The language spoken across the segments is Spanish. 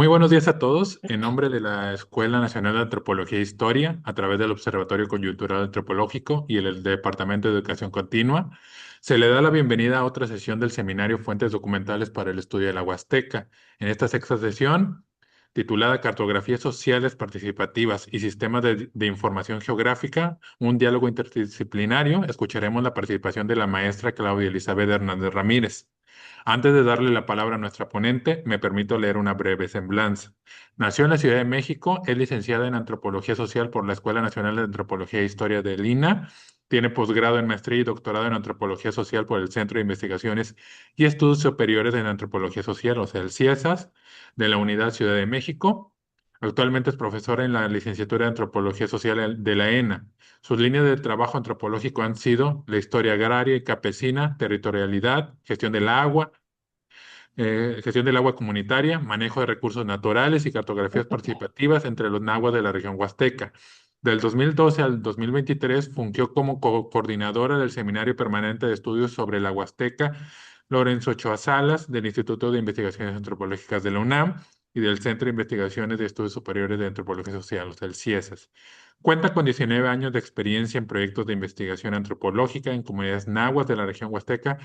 Muy buenos días a todos. En nombre de la Escuela Nacional de Antropología e Historia, a través del Observatorio Coyuntural Antropológico y el Departamento de Educación Continua, se le da la bienvenida a otra sesión del seminario Fuentes Documentales para el Estudio de la Huasteca. En esta sexta sesión, titulada Cartografías Sociales Participativas y Sistemas de Información Geográfica, un diálogo interdisciplinario, escucharemos la participación de la maestra Claudia Elizabeth Hernández Ramírez. Antes de darle la palabra a nuestra ponente, me permito leer una breve semblanza. Nació en la Ciudad de México, es licenciada en Antropología Social por la Escuela Nacional de Antropología e Historia de Lina, tiene posgrado en Maestría y Doctorado en Antropología Social por el Centro de Investigaciones y Estudios Superiores en Antropología Social, o sea, el CIESAS, de la Unidad Ciudad de México. Actualmente es profesora en la licenciatura de Antropología Social de la ENA. Sus líneas de trabajo antropológico han sido la historia agraria y campesina, territorialidad, gestión del agua comunitaria, manejo de recursos naturales y cartografías participativas entre los nahuas de la región huasteca. Del 2012 al 2023 fungió como coordinadora del Seminario Permanente de Estudios sobre la Huasteca Lorenzo Ochoa Salas del Instituto de Investigaciones Antropológicas de la UNAM y del Centro de Investigaciones de Estudios Superiores de Antropología Social, o sea, el CIESAS. Cuenta con 19 años de experiencia en proyectos de investigación antropológica en comunidades nahuas de la región huasteca,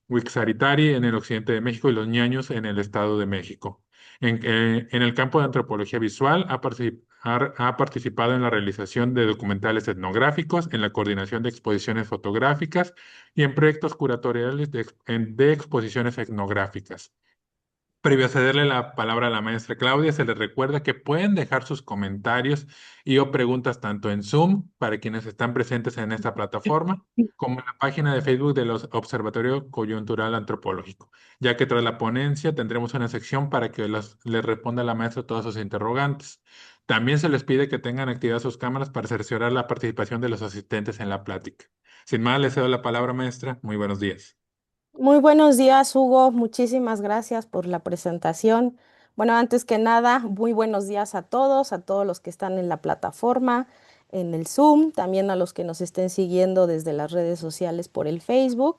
Wixáritarí en el occidente de México y los Ñaños en el Estado de México. En el campo de antropología visual ha participado en la realización de documentales etnográficos, en la coordinación de exposiciones fotográficas y en proyectos curatoriales de exposiciones etnográficas. Previo a cederle la palabra a la maestra Claudia, se les recuerda que pueden dejar sus comentarios y o preguntas tanto en Zoom para quienes están presentes en esta plataforma, como en la página de Facebook del Observatorio Coyuntural Antropológico, ya que tras la ponencia tendremos una sección para que les responda la maestra todas sus interrogantes. También se les pide que tengan activadas sus cámaras para cerciorar la participación de los asistentes en la plática. Sin más, les cedo la palabra, maestra. Muy buenos días. Muy buenos días, Hugo. Muchísimas gracias por la presentación. Bueno, antes que nada, muy buenos días a todos los que están en la plataforma, en el Zoom, también a los que nos estén siguiendo desde las redes sociales por el Facebook.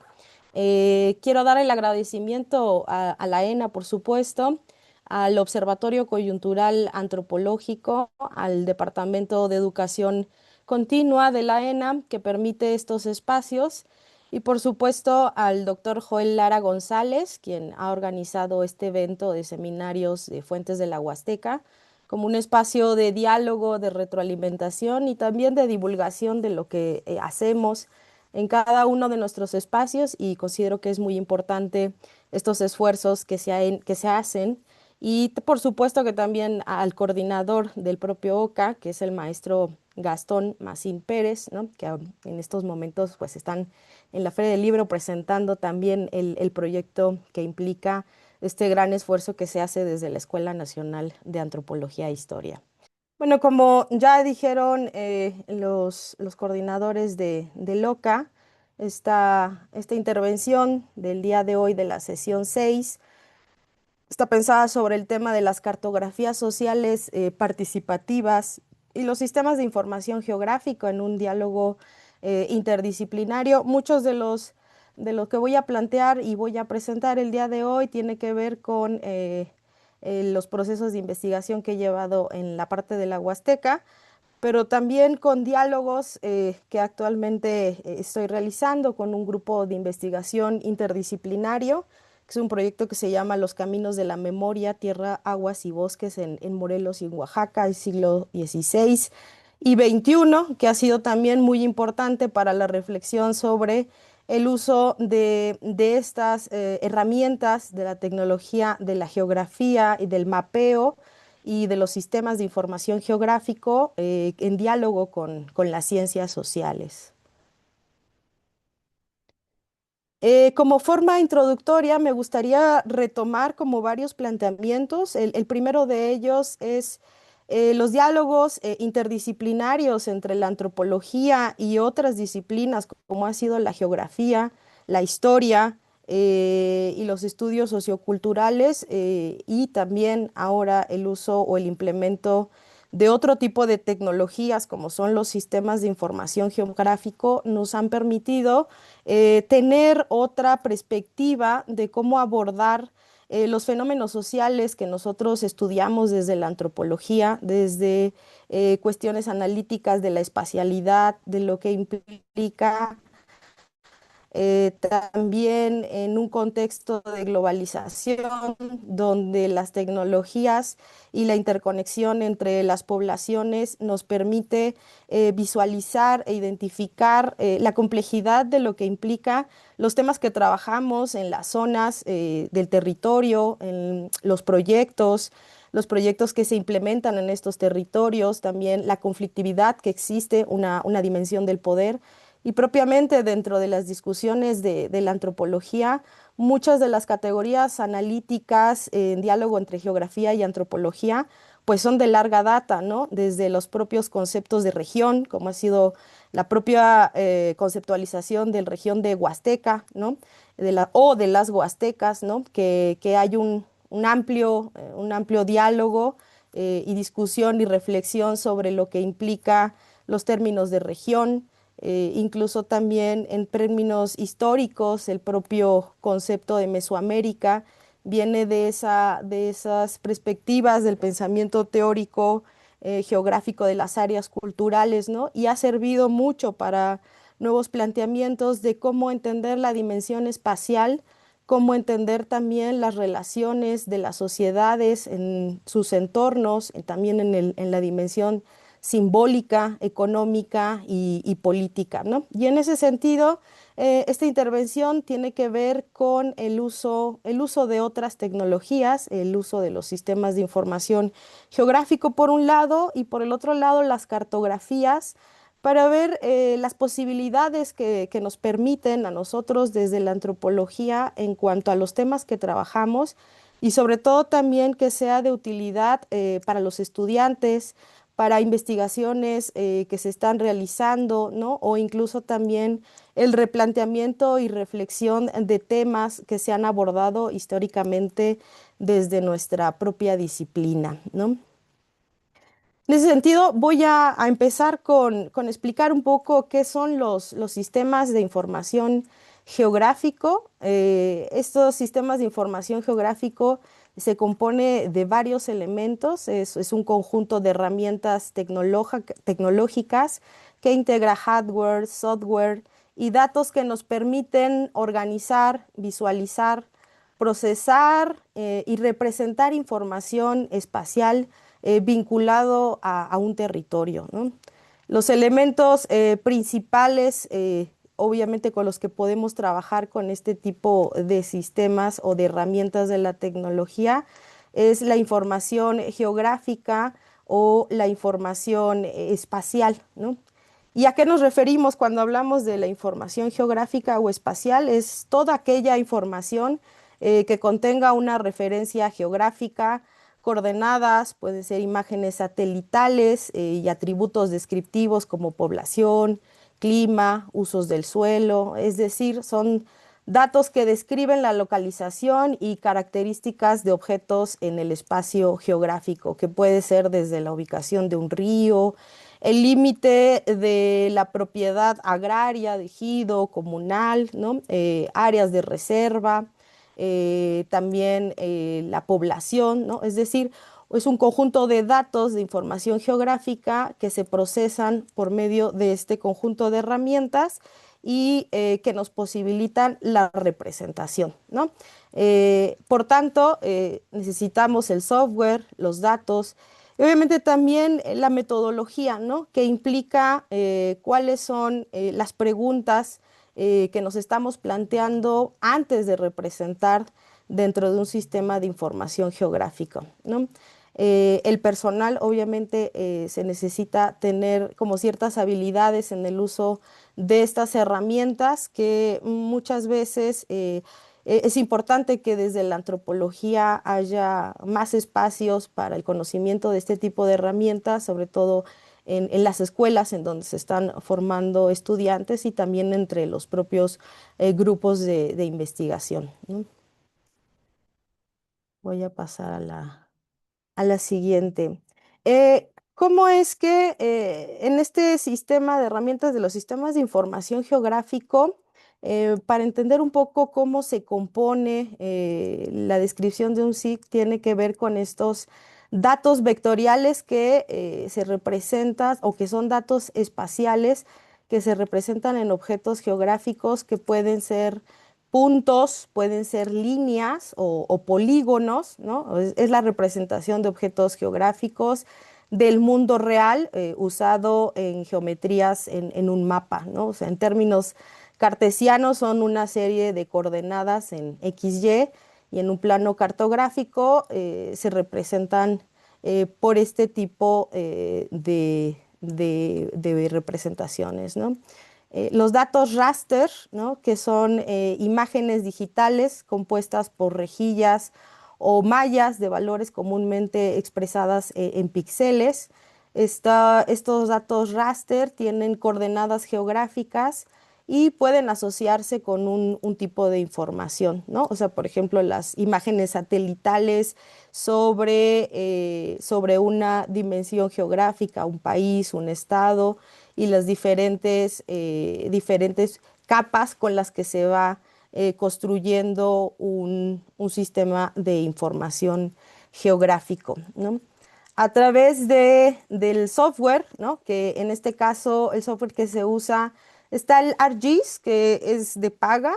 Quiero dar el agradecimiento a la ENA, por supuesto, al Observatorio Coyuntural Antropológico, al Departamento de Educación Continua de la ENA, que permite estos espacios. Y por supuesto al doctor Joel Lara González, quien ha organizado este evento de seminarios de Fuentes de la Huasteca, como un espacio de diálogo, de retroalimentación y también de divulgación de lo que hacemos en cada uno de nuestros espacios, y considero que es muy importante estos esfuerzos que se hacen. Y por supuesto que también al coordinador del propio OCA, que es el maestro Gastón Macín Pérez, ¿no? Que en estos momentos pues están en la Feria del Libro presentando también el proyecto que implica este gran esfuerzo que se hace desde la Escuela Nacional de Antropología e Historia. Bueno, como ya dijeron los coordinadores de LOCA, esta intervención del día de hoy de la sesión 6 está pensada sobre el tema de las cartografías sociales participativas y los sistemas de información geográfica en un diálogo interdisciplinario. Muchos de los que voy a plantear y voy a presentar el día de hoy tiene que ver con los procesos de investigación que he llevado en la parte de la Huasteca, pero también con diálogos que actualmente estoy realizando con un grupo de investigación interdisciplinario, que es un proyecto que se llama Los Caminos de la Memoria, Tierra, Aguas y Bosques en Morelos y en Oaxaca, el siglo XVI y XXI, que ha sido también muy importante para la reflexión sobre el uso de estas herramientas de la tecnología, de la geografía y del mapeo y de los sistemas de información geográfico en diálogo con las ciencias sociales. Como forma introductoria, me gustaría retomar como varios planteamientos. El primero de ellos es los diálogos interdisciplinarios entre la antropología y otras disciplinas, como ha sido la geografía, la historia y los estudios socioculturales, y también ahora el uso o el implemento de otro tipo de tecnologías, como son los sistemas de información geográfico, nos han permitido tener otra perspectiva de cómo abordar los fenómenos sociales que nosotros estudiamos desde la antropología, desde cuestiones analíticas de la espacialidad, de lo que implica también en un contexto de globalización, donde las tecnologías y la interconexión entre las poblaciones nos permite visualizar e identificar la complejidad de lo que implica los temas que trabajamos en las zonas del territorio, en los proyectos que se implementan en estos territorios, también la conflictividad que existe, una dimensión del poder. Y propiamente dentro de las discusiones de la antropología, muchas de las categorías analíticas en diálogo entre geografía y antropología, pues son de larga data, ¿no? Desde los propios conceptos de región, como ha sido la propia conceptualización de la región de Huasteca, ¿no? O de las Huastecas, ¿no? Que hay un amplio diálogo y discusión y reflexión sobre lo que implica los términos de región, incluso también en términos históricos, el propio concepto de Mesoamérica viene de esas perspectivas del pensamiento teórico geográfico de las áreas culturales, ¿no? Y ha servido mucho para nuevos planteamientos de cómo entender la dimensión espacial, cómo entender también las relaciones de las sociedades en sus entornos, también en la dimensión simbólica, económica y política, ¿no? Y en ese sentido, esta intervención tiene que ver con el uso de otras tecnologías, el uso de los sistemas de información geográfico por un lado y por el otro lado las cartografías para ver las posibilidades que nos permiten a nosotros desde la antropología en cuanto a los temas que trabajamos y sobre todo también que sea de utilidad para los estudiantes, para investigaciones que se están realizando, ¿no? O incluso también el replanteamiento y reflexión de temas que se han abordado históricamente desde nuestra propia disciplina, ¿no? En ese sentido, voy a empezar con explicar un poco qué son los sistemas de información geográfico. Estos sistemas de información geográfico se compone de varios elementos. Es un conjunto de herramientas tecnológicas que integra hardware, software y datos que nos permiten organizar, visualizar, procesar y representar información espacial vinculado a un territorio, ¿no? Los elementos principales, obviamente con los que podemos trabajar con este tipo de sistemas o de herramientas de la tecnología, es la información geográfica o la información espacial, ¿no? ¿Y a qué nos referimos cuando hablamos de la información geográfica o espacial? Es toda aquella información que contenga una referencia geográfica, coordenadas, pueden ser imágenes satelitales y atributos descriptivos como población, clima, usos del suelo, es decir, son datos que describen la localización y características de objetos en el espacio geográfico, que puede ser desde la ubicación de un río, el límite de la propiedad agraria, de ejido, comunal, ¿no? Áreas de reserva, también la población, ¿no? Es decir, es un conjunto de datos de información geográfica que se procesan por medio de este conjunto de herramientas y que nos posibilitan la representación, ¿no? Por tanto, necesitamos el software, los datos, y obviamente también la metodología, ¿no? Que implica cuáles son las preguntas que nos estamos planteando antes de representar dentro de un sistema de información geográfico, ¿no? El personal, obviamente, se necesita tener como ciertas habilidades en el uso de estas herramientas que muchas veces es importante que desde la antropología haya más espacios para el conocimiento de este tipo de herramientas, sobre todo en las escuelas en donde se están formando estudiantes y también entre los propios grupos de investigación, ¿no? Voy a pasar a la siguiente. ¿Cómo es que en este sistema de herramientas de los sistemas de información geográfico Para entender un poco cómo se compone la descripción de un SIG, tiene que ver con estos datos vectoriales que se representan o que son datos espaciales que se representan en objetos geográficos que pueden ser puntos, pueden ser líneas o polígonos, ¿no? Es la representación de objetos geográficos del mundo real usado en geometrías en un mapa, ¿no? O sea, en términos cartesianos son una serie de coordenadas en X, y en un plano cartográfico se representan por este tipo de representaciones, ¿no? Los datos raster, ¿no? Que son imágenes digitales compuestas por rejillas o mallas de valores comúnmente expresadas en píxeles. Estos datos raster tienen coordenadas geográficas y pueden asociarse con un tipo de información, ¿no? O sea, por ejemplo, las imágenes satelitales sobre una dimensión geográfica, un país, un estado, y las diferentes capas con las que se va construyendo un sistema de información geográfico, ¿no? A través del software, ¿no? Que en este caso el software que se usa, está el ArcGIS, que es de paga,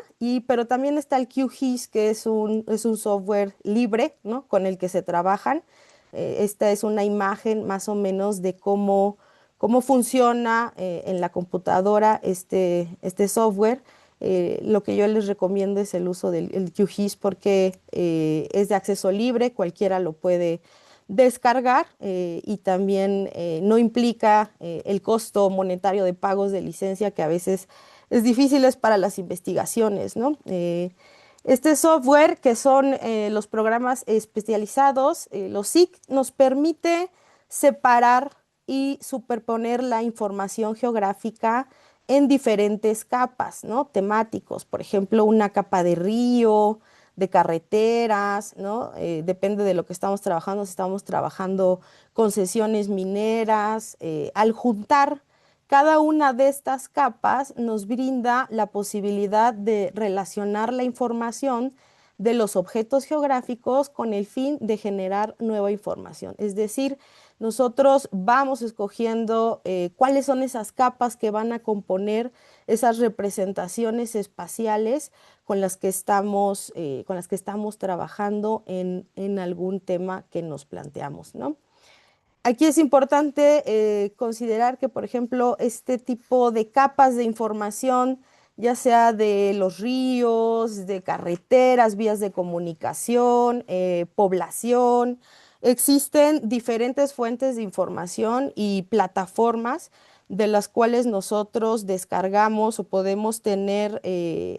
pero también está el QGIS, que es un software libre, ¿no? Con el que se trabajan. Esta es una imagen más o menos de cómo funciona en la computadora este software. Lo que yo les recomiendo es el uso del el QGIS porque es de acceso libre, cualquiera lo puede descargar y también no implica el costo monetario de pagos de licencia que a veces es difícil para las investigaciones, ¿no? Este software, que son los programas especializados, los SIC, nos permite separar y superponer la información geográfica en diferentes capas, ¿no? Temáticos, por ejemplo, una capa de río, de carreteras, ¿no? Depende de lo que estamos trabajando, si estamos trabajando concesiones mineras, al juntar cada una de estas capas nos brinda la posibilidad de relacionar la información de los objetos geográficos con el fin de generar nueva información. Es decir, nosotros vamos escogiendo cuáles son esas capas que van a componer esas representaciones espaciales con las que estamos trabajando en algún tema que nos planteamos, ¿no? Aquí es importante considerar que, por ejemplo, este tipo de capas de información, ya sea de los ríos, de carreteras, vías de comunicación, población, existen diferentes fuentes de información y plataformas de las cuales nosotros descargamos o podemos tener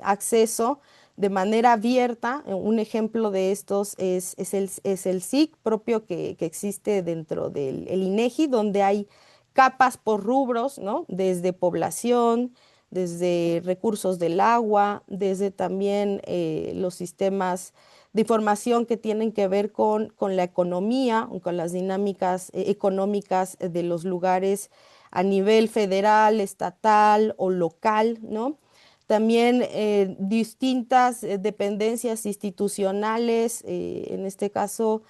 acceso de manera abierta. Un ejemplo de estos es el SIC propio que existe dentro del el INEGI, donde hay capas por rubros, ¿no? Desde población, desde recursos del agua, desde también los sistemas de información que tienen que ver con la economía, con las dinámicas económicas de los lugares a nivel federal, estatal o local, ¿no? También distintas dependencias institucionales, en este caso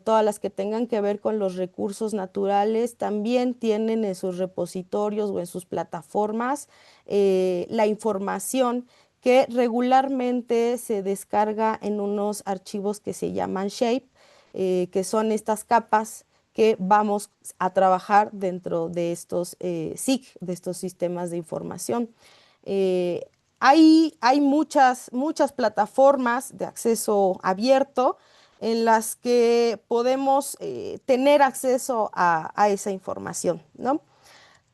todas las que tengan que ver con los recursos naturales, también tienen en sus repositorios o en sus plataformas la información que regularmente se descarga en unos archivos que se llaman shape, que son estas capas que vamos a trabajar dentro de estos SIG, de estos sistemas de información. Eh, hay muchas plataformas de acceso abierto en las que podemos tener acceso a esa información, ¿no?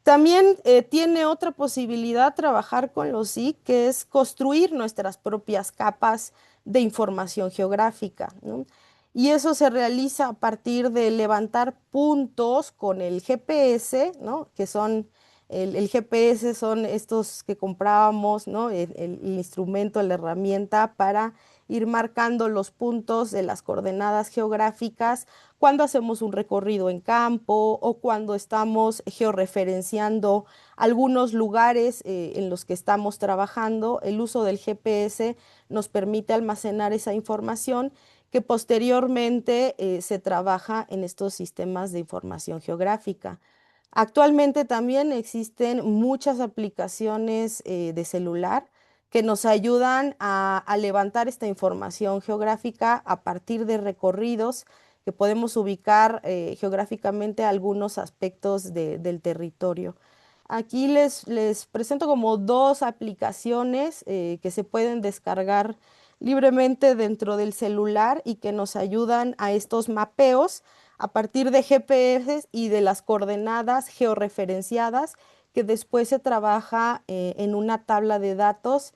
También tiene otra posibilidad trabajar con los SIG, que es construir nuestras propias capas de información geográfica, ¿no? Y eso se realiza a partir de levantar puntos con el GPS, ¿no? Que son, el GPS son estos que comprábamos, ¿no? El instrumento, la herramienta para ir marcando los puntos de las coordenadas geográficas cuando hacemos un recorrido en campo o cuando estamos georreferenciando algunos lugares en los que estamos trabajando. El uso del GPS nos permite almacenar esa información que posteriormente se trabaja en estos sistemas de información geográfica. Actualmente también existen muchas aplicaciones de celular que nos ayudan a levantar esta información geográfica a partir de recorridos que podemos ubicar geográficamente algunos aspectos del territorio. Aquí les presento como dos aplicaciones que se pueden descargar libremente dentro del celular y que nos ayudan a estos mapeos a partir de GPS y de las coordenadas georreferenciadas que después se trabaja en una tabla de datos,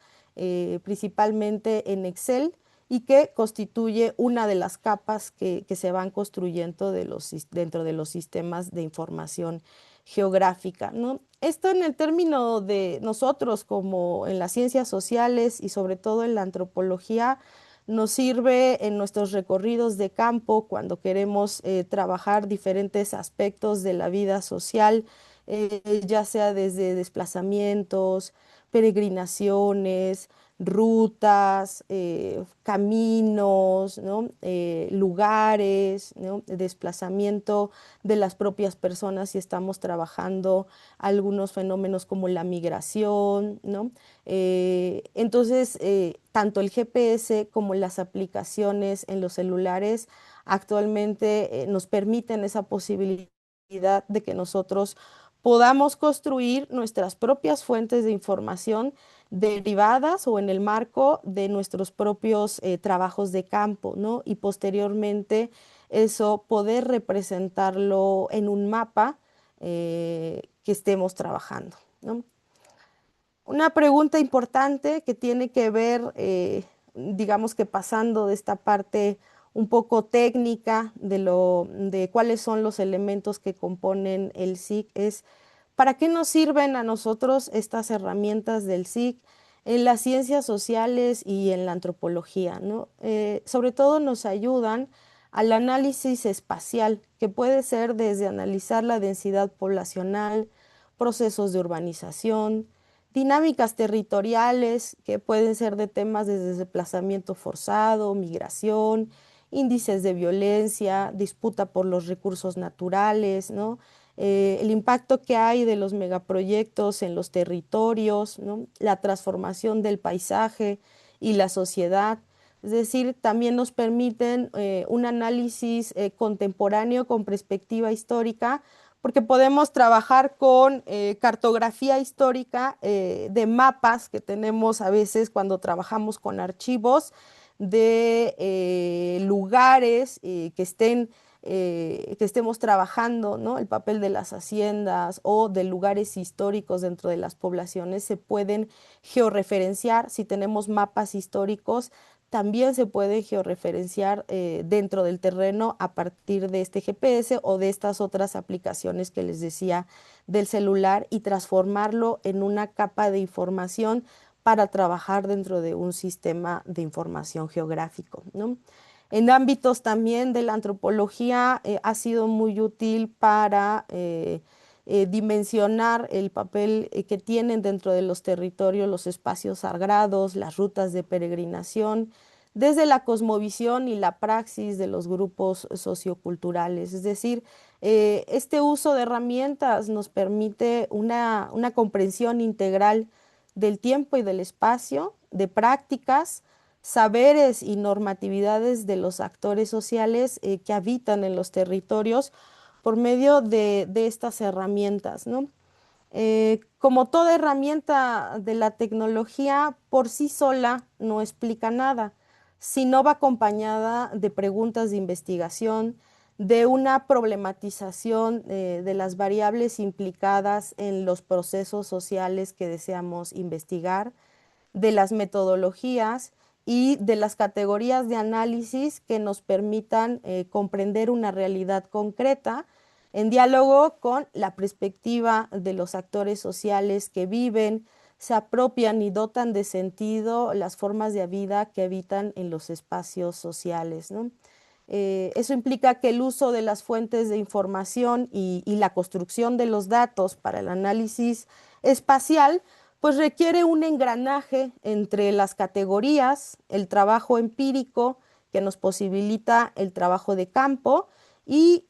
principalmente en Excel, y que constituye una de las capas que se van construyendo dentro de los sistemas de información geográfica, ¿no? Esto en el término de nosotros como en las ciencias sociales y sobre todo en la antropología nos sirve en nuestros recorridos de campo cuando queremos trabajar diferentes aspectos de la vida social, ya sea desde desplazamientos, peregrinaciones, rutas, caminos, ¿no? Lugares, ¿no? Desplazamiento de las propias personas si estamos trabajando algunos fenómenos como la migración, ¿no? Entonces, tanto el GPS como las aplicaciones en los celulares actualmente nos permiten esa posibilidad de que nosotros podamos construir nuestras propias fuentes de información derivadas o en el marco de nuestros propios trabajos de campo, ¿no? Y posteriormente eso poder representarlo en un mapa que estemos trabajando, ¿no? Una pregunta importante que tiene que ver, digamos que pasando de esta parte un poco técnica de cuáles son los elementos que componen el SIC es, ¿para qué nos sirven a nosotros estas herramientas del SIC en las ciencias sociales y en la antropología, ¿no? Sobre todo nos ayudan al análisis espacial, que puede ser desde analizar la densidad poblacional, procesos de urbanización, dinámicas territoriales que pueden ser de temas desde desplazamiento forzado, migración, índices de violencia, disputa por los recursos naturales, ¿no? El impacto que hay de los megaproyectos en los territorios, ¿no? La transformación del paisaje y la sociedad. Es decir, también nos permiten un análisis contemporáneo con perspectiva histórica porque podemos trabajar con cartografía histórica de mapas que tenemos a veces cuando trabajamos con archivos de lugares que estemos trabajando, ¿no? El papel de las haciendas o de lugares históricos dentro de las poblaciones se pueden georreferenciar. Si tenemos mapas históricos, también se puede georreferenciar dentro del terreno a partir de este GPS o de estas otras aplicaciones que les decía del celular y transformarlo en una capa de información para trabajar dentro de un sistema de información geográfico, ¿no? En ámbitos también de la antropología ha sido muy útil para dimensionar el papel que tienen dentro de los territorios los espacios sagrados, las rutas de peregrinación, desde la cosmovisión y la praxis de los grupos socioculturales. Es decir, este uso de herramientas nos permite una comprensión integral del tiempo y del espacio, de prácticas, saberes y normatividades de los actores sociales que habitan en los territorios por medio de estas herramientas, ¿no? Como toda herramienta de la tecnología, por sí sola no explica nada, sino va acompañada de preguntas de investigación, de una problematización de las variables implicadas en los procesos sociales que deseamos investigar, de las metodologías y de las categorías de análisis que nos permitan comprender una realidad concreta en diálogo con la perspectiva de los actores sociales que viven, se apropian y dotan de sentido las formas de vida que habitan en los espacios sociales, ¿no? Eso implica que el uso de las fuentes de información y la construcción de los datos para el análisis espacial, pues requiere un engranaje entre las categorías, el trabajo empírico que nos posibilita el trabajo de campo y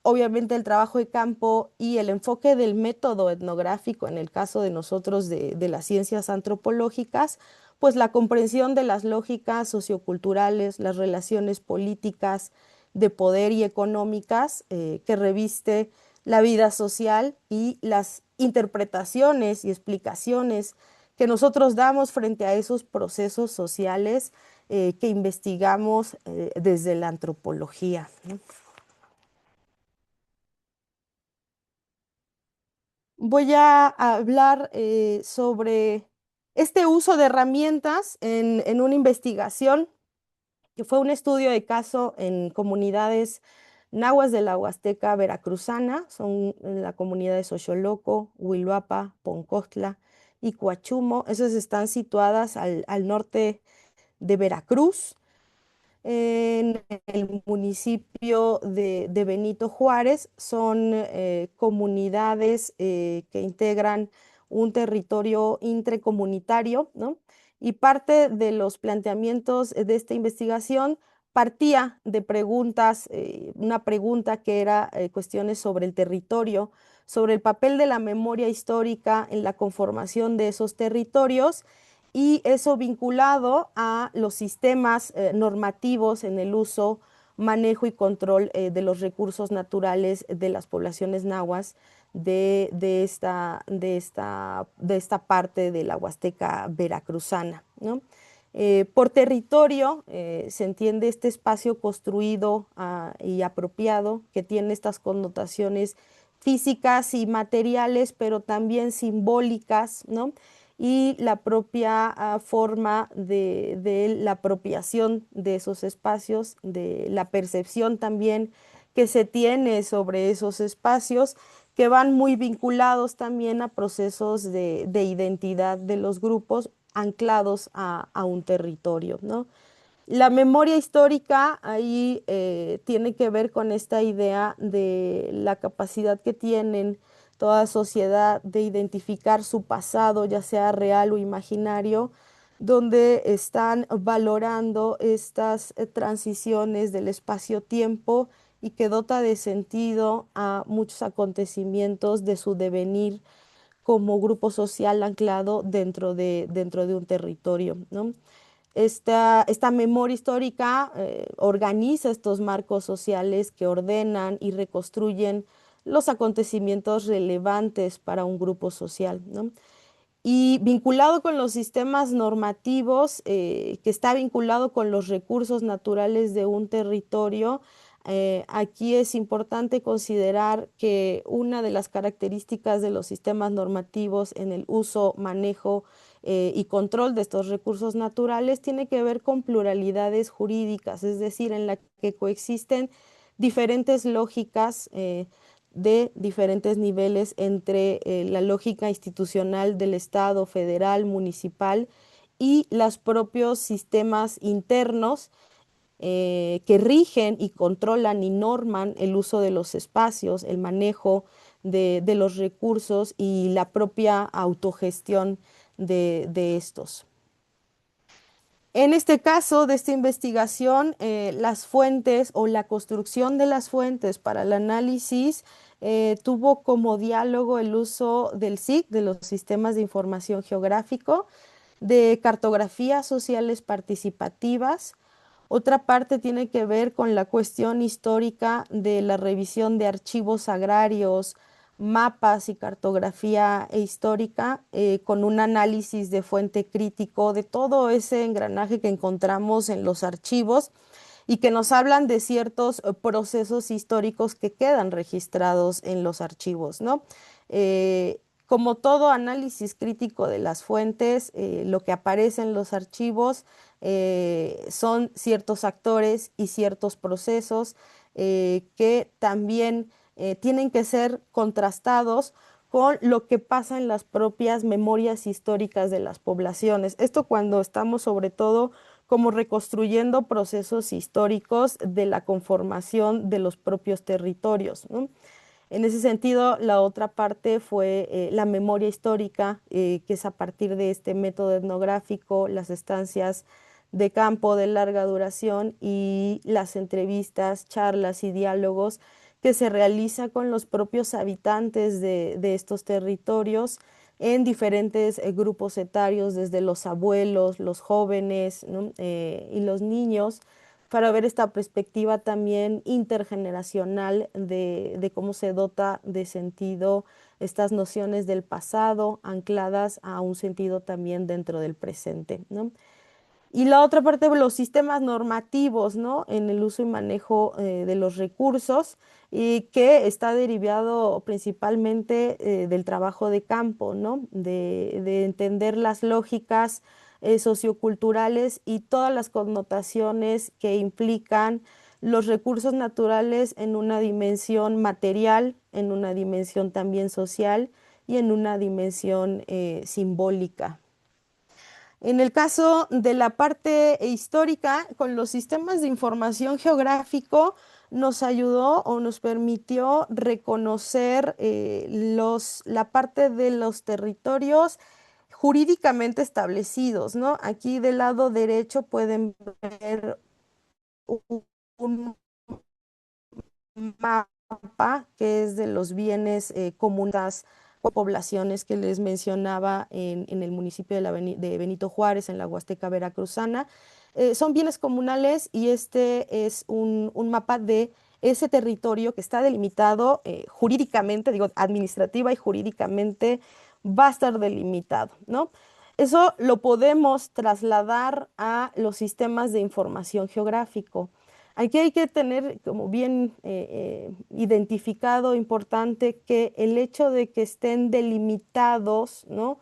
obviamente el trabajo de campo y el enfoque del método etnográfico en el caso de nosotros de las ciencias antropológicas, pues la comprensión de las lógicas socioculturales, las relaciones políticas de poder y económicas que reviste la vida social y las interpretaciones y explicaciones que nosotros damos frente a esos procesos sociales que investigamos desde la antropología, ¿no? Voy a hablar sobre este uso de herramientas en una investigación que fue un estudio de caso en comunidades nahuas de la Huasteca veracruzana, son la comunidad de Xocholoco, Huiluapa, Poncostla y Coachumo. Esas están situadas al norte de Veracruz en el municipio de Benito Juárez. Son comunidades que integran un territorio intracomunitario, ¿no? Y parte de los planteamientos de esta investigación partía de preguntas, una pregunta que era cuestiones sobre el territorio, sobre el papel de la memoria histórica en la conformación de esos territorios y eso vinculado a los sistemas normativos en el uso, manejo y control de los recursos naturales de las poblaciones nahuas de esta parte de la Huasteca veracruzana, ¿no? Por territorio se entiende este espacio construido y apropiado que tiene estas connotaciones físicas y materiales, pero también simbólicas, ¿no? Y la propia forma de la apropiación de esos espacios, de la percepción también que se tiene sobre esos espacios, que van muy vinculados también a procesos de identidad de los grupos anclados a un territorio, ¿no? La memoria histórica ahí tiene que ver con esta idea de la capacidad que tienen toda sociedad de identificar su pasado, ya sea real o imaginario, donde están valorando estas transiciones del espacio-tiempo y que dota de sentido a muchos acontecimientos de su devenir como grupo social anclado dentro de un territorio, ¿no? Esta memoria histórica organiza estos marcos sociales que ordenan y reconstruyen los acontecimientos relevantes para un grupo social, ¿no? Y vinculado con los sistemas normativos, que está vinculado con los recursos naturales de un territorio, aquí es importante considerar que una de las características de los sistemas normativos en el uso, manejo y control de estos recursos naturales tiene que ver con pluralidades jurídicas, es decir, en la que coexisten diferentes lógicas de diferentes niveles entre la lógica institucional del Estado, federal, municipal y los propios sistemas internos que rigen y controlan y norman el uso de los espacios, el manejo de los recursos y la propia autogestión de estos. En este caso de esta investigación, las fuentes o la construcción de las fuentes para el análisis tuvo como diálogo el uso del SIG, de los sistemas de información geográfico, de cartografías sociales participativas. Otra parte tiene que ver con la cuestión histórica de la revisión de archivos agrarios, mapas y cartografía histórica, con un análisis de fuente crítico de todo ese engranaje que encontramos en los archivos y que nos hablan de ciertos procesos históricos que quedan registrados en los archivos, ¿no? Como todo análisis crítico de las fuentes, lo que aparece en los archivos son ciertos actores y ciertos procesos que también tienen que ser contrastados con lo que pasa en las propias memorias históricas de las poblaciones. Esto cuando estamos sobre todo como reconstruyendo procesos históricos de la conformación de los propios territorios, ¿no? En ese sentido, la otra parte fue la memoria histórica, que es a partir de este método etnográfico, las estancias de campo de larga duración y las entrevistas, charlas y diálogos que se realiza con los propios habitantes de estos territorios en diferentes grupos etarios, desde los abuelos, los jóvenes, ¿no? Y los niños, para ver esta perspectiva también intergeneracional de cómo se dota de sentido estas nociones del pasado ancladas a un sentido también dentro del presente, ¿no? Y la otra parte de los sistemas normativos, ¿no? En el uso y manejo de los recursos, y que está derivado principalmente del trabajo de campo, ¿no? De entender las lógicas socioculturales y todas las connotaciones que implican los recursos naturales en una dimensión material, en una dimensión también social y en una dimensión simbólica. En el caso de la parte histórica, con los sistemas de información geográfico, nos ayudó o nos permitió reconocer la parte de los territorios jurídicamente establecidos, ¿no? Aquí del lado derecho pueden ver un mapa que es de los bienes comunes o poblaciones que les mencionaba en el municipio de Benito Juárez, en la Huasteca Veracruzana. Son bienes comunales y este es un mapa de ese territorio que está delimitado jurídicamente, digo, administrativa y jurídicamente va a estar delimitado, ¿no? Eso lo podemos trasladar a los sistemas de información geográfico. Aquí hay que tener como bien identificado, importante, que el hecho de que estén delimitados, ¿no?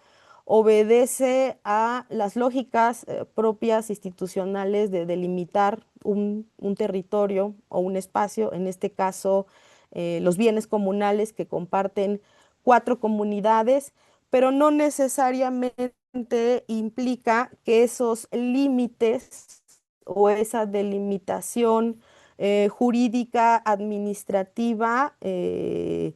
Obedece a las lógicas propias institucionales de delimitar un territorio o un espacio, en este caso los bienes comunales que comparten cuatro comunidades, pero no necesariamente implica que esos límites o esa delimitación jurídica, administrativa, eh,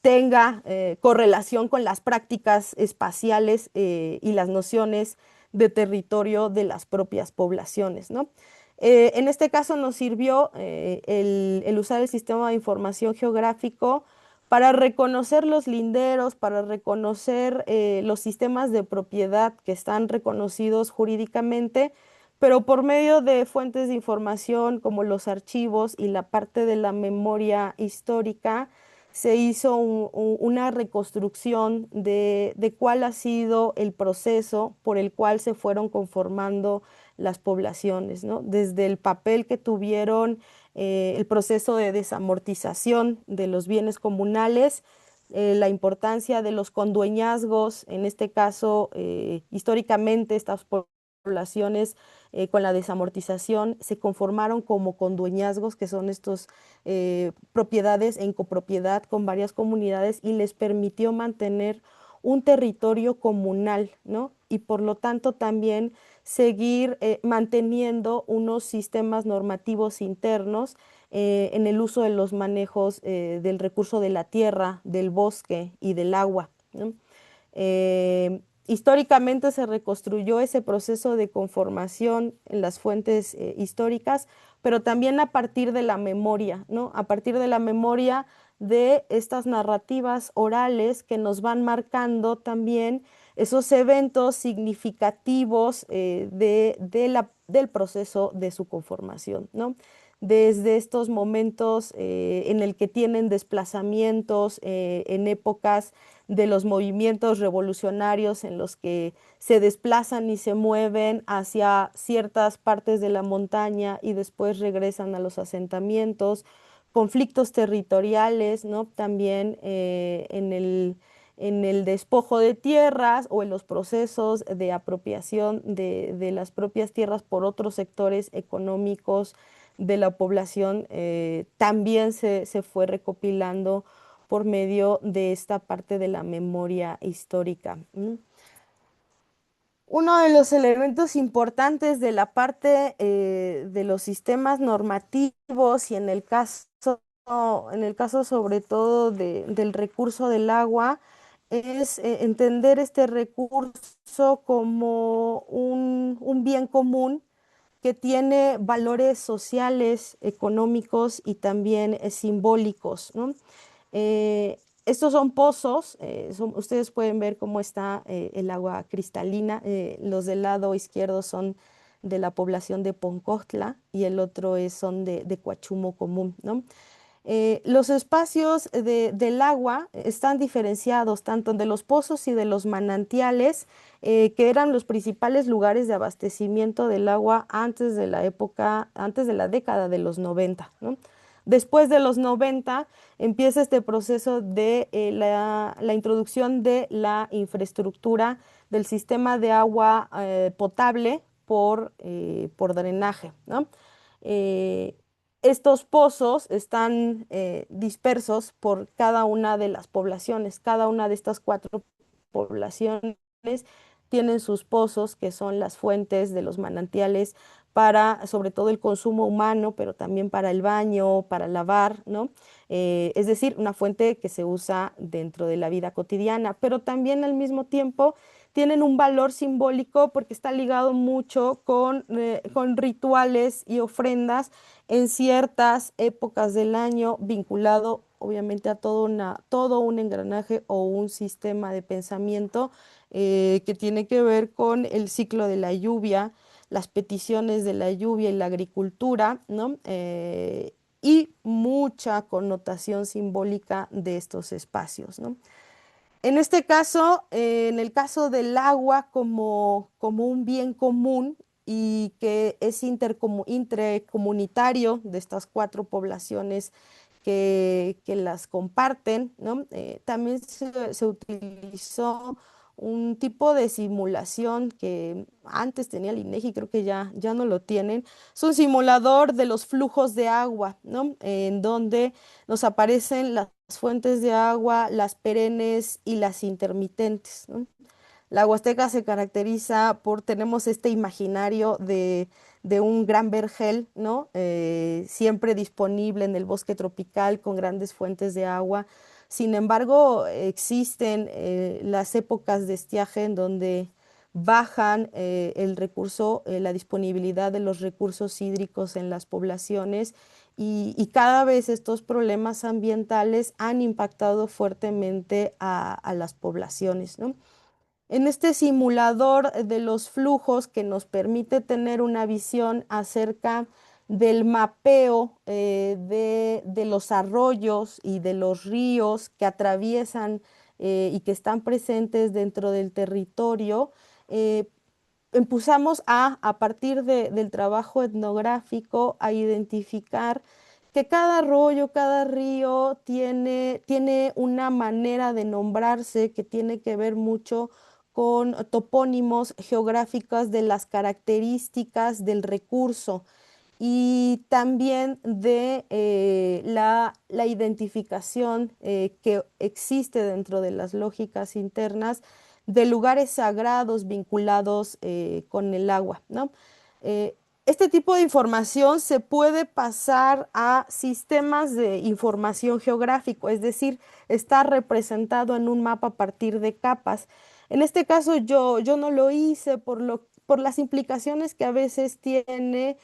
tenga correlación con las prácticas espaciales y las nociones de territorio de las propias poblaciones, ¿no? En este caso nos sirvió el usar el sistema de información geográfico para reconocer los linderos, para reconocer los sistemas de propiedad que están reconocidos jurídicamente, pero por medio de fuentes de información como los archivos y la parte de la memoria histórica, se hizo una reconstrucción de cuál ha sido el proceso por el cual se fueron conformando las poblaciones, ¿no? Desde el papel que tuvieron el proceso de desamortización de los bienes comunales, la importancia de los condueñazgos, en este caso, históricamente estas poblaciones con la desamortización se conformaron como condueñazgos, que son estos propiedades en copropiedad con varias comunidades y les permitió mantener un territorio comunal, ¿no? Y por lo tanto también seguir manteniendo unos sistemas normativos internos en el uso de los manejos del recurso de la tierra, del bosque y del agua, ¿no? Históricamente se reconstruyó ese proceso de conformación en las fuentes históricas, pero también a partir de la memoria, ¿no? A partir de la memoria de estas narrativas orales que nos van marcando también esos eventos significativos del proceso de su conformación, ¿no? Desde estos momentos en el que tienen desplazamientos en épocas de los movimientos revolucionarios en los que se desplazan y se mueven hacia ciertas partes de la montaña y después regresan a los asentamientos, conflictos territoriales, ¿no? También en el despojo de tierras o en los procesos de apropiación de las propias tierras por otros sectores económicos de la población, también se fue recopilando por medio de esta parte de la memoria histórica. Uno de los elementos importantes de la parte de los sistemas normativos y en el caso sobre todo del recurso del agua, es entender este recurso como un bien común que tiene valores sociales, económicos y también simbólicos, ¿no? Estos son pozos, ustedes pueden ver cómo está el agua cristalina. Los del lado izquierdo son de la población de Poncostla y el otro son de Coachumo común, ¿no? Los espacios del agua están diferenciados tanto de los pozos y de los manantiales, que eran los principales lugares de abastecimiento del agua antes de la época, antes de la década de los 90, ¿no? Después de los 90 empieza este proceso de la introducción de la infraestructura del sistema de agua potable por drenaje, ¿no? Eh, Estos pozos están dispersos por cada una de las poblaciones. Cada una de estas cuatro poblaciones tienen sus pozos, que son las fuentes de los manantiales para, sobre todo, el consumo humano, pero también para el baño, para lavar, ¿no? Es decir, una fuente que se usa dentro de la vida cotidiana, pero también al mismo tiempo tienen un valor simbólico porque está ligado mucho con rituales y ofrendas en ciertas épocas del año, vinculado obviamente a todo un engranaje o un sistema de pensamiento que tiene que ver con el ciclo de la lluvia, las peticiones de la lluvia y la agricultura, ¿no? Y mucha connotación simbólica de estos espacios, ¿no? En este caso, en el caso del agua como un bien común y que es intercomunitario de estas cuatro poblaciones que las comparten, ¿no? También se utilizó un tipo de simulación que antes tenía el INEGI, creo que ya no lo tienen. Es un simulador de los flujos de agua, ¿no? En donde nos aparecen las fuentes de agua, las perennes y las intermitentes, ¿no? La Huasteca se caracteriza tenemos este imaginario de un gran vergel, ¿no? Siempre disponible en el bosque tropical con grandes fuentes de agua. Sin embargo, existen las épocas de estiaje en donde bajan el recurso, la disponibilidad de los recursos hídricos en las poblaciones y cada vez estos problemas ambientales han impactado fuertemente a las poblaciones, ¿no? En este simulador de los flujos que nos permite tener una visión acerca del mapeo de los arroyos y de los ríos que atraviesan y que están presentes dentro del territorio, eh, empezamos a partir del trabajo etnográfico, a identificar que cada arroyo, cada río tiene una manera de nombrarse que tiene que ver mucho con topónimos geográficos de las características del recurso y también de la identificación que existe dentro de las lógicas internas de lugares sagrados vinculados con el agua, ¿no? Eh, este tipo de información se puede pasar a sistemas de información geográfico, es decir, está representado en un mapa a partir de capas. En este caso yo no lo hice por las implicaciones que a veces tiene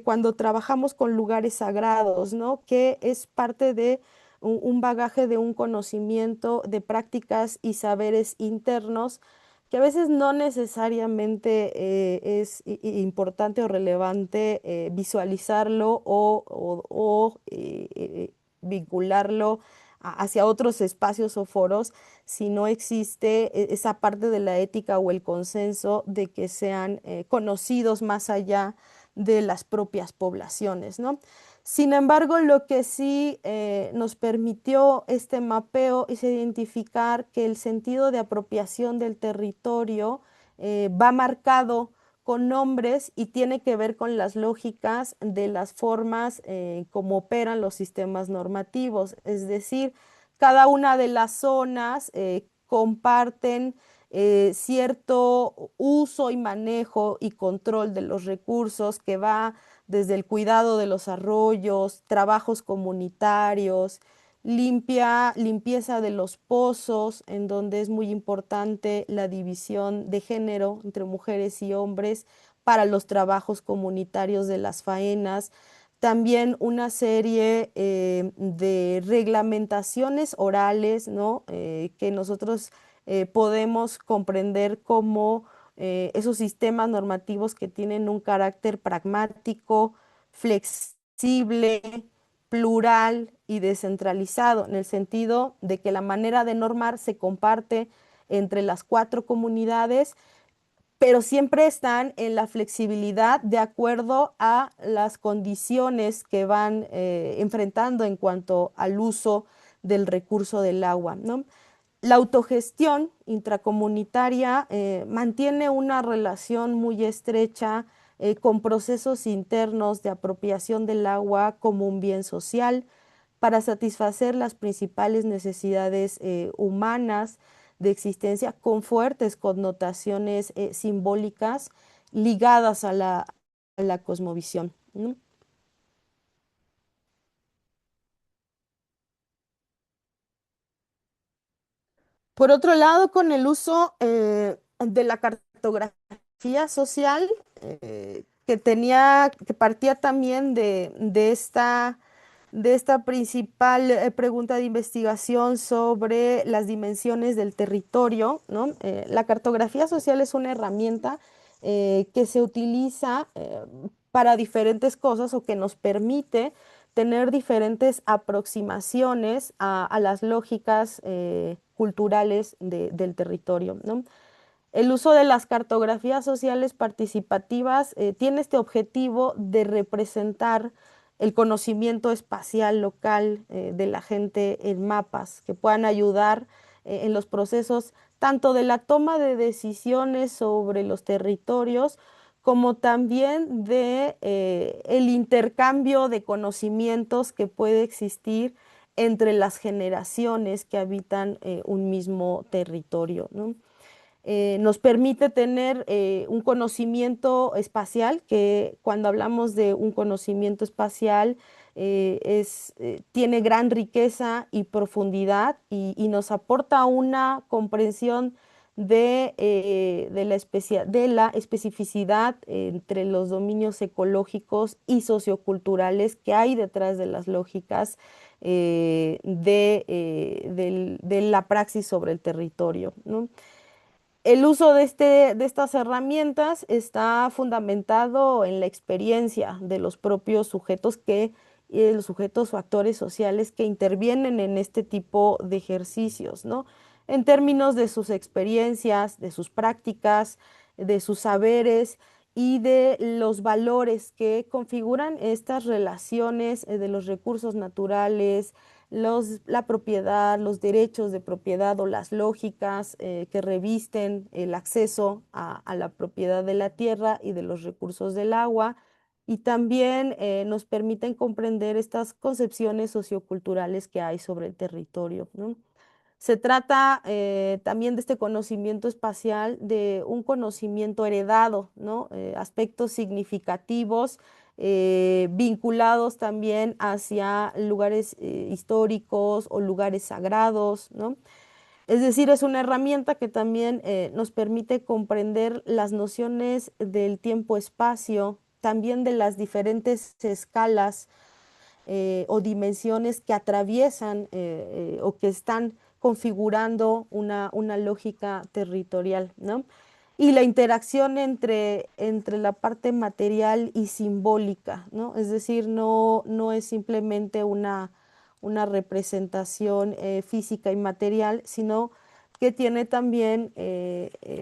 cuando trabajamos con lugares sagrados, ¿no? Que es parte de un bagaje de un conocimiento de prácticas y saberes internos que a veces no necesariamente es importante o relevante visualizarlo o vincularlo hacia otros espacios o foros si no existe esa parte de la ética o el consenso de que sean conocidos más allá de las propias poblaciones, ¿no? Sin embargo, lo que sí nos permitió este mapeo es identificar que el sentido de apropiación del territorio va marcado con nombres y tiene que ver con las lógicas de las formas como operan los sistemas normativos. Es decir, Cada una de las zonas comparten cierto uso y manejo y control de los recursos que va desde el cuidado de los arroyos, trabajos comunitarios, limpieza de los pozos, en donde es muy importante la división de género entre mujeres y hombres para los trabajos comunitarios de las faenas. También una serie de reglamentaciones orales, ¿no? Que nosotros podemos comprender como esos sistemas normativos que tienen un carácter pragmático, flexible, plural y descentralizado, en el sentido de que la manera de normar se comparte entre las cuatro comunidades, pero siempre están en la flexibilidad de acuerdo a las condiciones que van enfrentando en cuanto al uso del recurso del agua, ¿no? La autogestión intracomunitaria mantiene una relación muy estrecha con procesos internos de apropiación del agua como un bien social para satisfacer las principales necesidades humanas de existencia con fuertes connotaciones simbólicas ligadas a la cosmovisión, ¿no? Por otro lado, con el uso de la cartografía social, que partía también de esta principal pregunta de investigación sobre las dimensiones del territorio, ¿no? La cartografía social es una herramienta que se utiliza para diferentes cosas o que nos permite tener diferentes aproximaciones a las lógicas culturales del territorio, ¿no? El uso de las cartografías sociales participativas tiene este objetivo de representar el conocimiento espacial local de la gente en mapas que puedan ayudar en los procesos tanto de la toma de decisiones sobre los territorios como también de el intercambio de conocimientos que puede existir entre las generaciones que habitan un mismo territorio, ¿no? Nos permite tener un conocimiento espacial, que cuando hablamos de un conocimiento espacial tiene gran riqueza y profundidad y nos aporta una comprensión de la especificidad entre los dominios ecológicos y socioculturales que hay detrás de las lógicas de la praxis sobre el territorio, ¿no? El uso de estas herramientas está fundamentado en la experiencia de los propios sujetos los sujetos o actores sociales que intervienen en este tipo de ejercicios, ¿no? En términos de sus experiencias, de sus prácticas, de sus saberes y de los valores que configuran estas relaciones de los recursos naturales, la propiedad, los derechos de propiedad o las lógicas que revisten el acceso a la propiedad de la tierra y de los recursos del agua, y también nos permiten comprender estas concepciones socioculturales que hay sobre el territorio, ¿no? Se trata también de este conocimiento espacial, de un conocimiento heredado, ¿no? Aspectos significativos vinculados también hacia lugares históricos o lugares sagrados, ¿no? Es decir, es una herramienta que también nos permite comprender las nociones del tiempo-espacio, también de las diferentes escalas o dimensiones que atraviesan o que están configurando una lógica territorial, ¿no? Y la interacción entre la parte material y simbólica, ¿no? Es decir, no es simplemente una representación física y material, sino que tiene también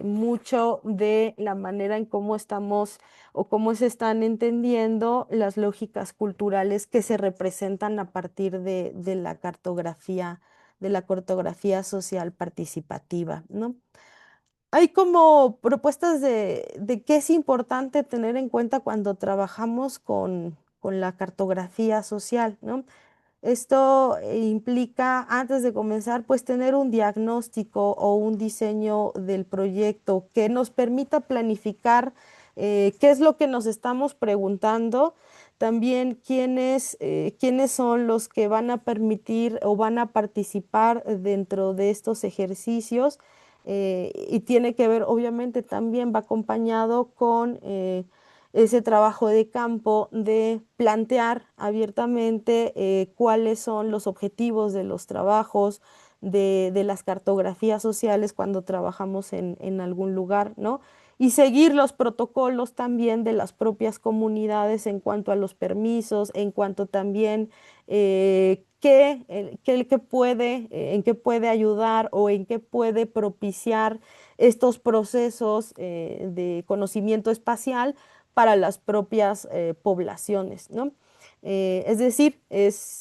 mucho de la manera en cómo estamos o cómo se están entendiendo las lógicas culturales que se representan a partir de la cartografía social participativa, ¿no? Hay como propuestas de qué es importante tener en cuenta cuando trabajamos con la cartografía social, ¿no? Esto implica, antes de comenzar, pues tener un diagnóstico o un diseño del proyecto que nos permita planificar qué es lo que nos estamos preguntando, también quiénes son los que van a permitir o van a participar dentro de estos ejercicios. Y tiene que ver, obviamente, también va acompañado con ese trabajo de campo de plantear abiertamente cuáles son los objetivos de los trabajos, de las cartografías sociales cuando trabajamos en algún lugar, ¿no? Y seguir los protocolos también de las propias comunidades en cuanto a los permisos, en cuanto también en qué puede ayudar o en qué puede propiciar estos procesos de conocimiento espacial para las propias poblaciones, ¿no? Es decir,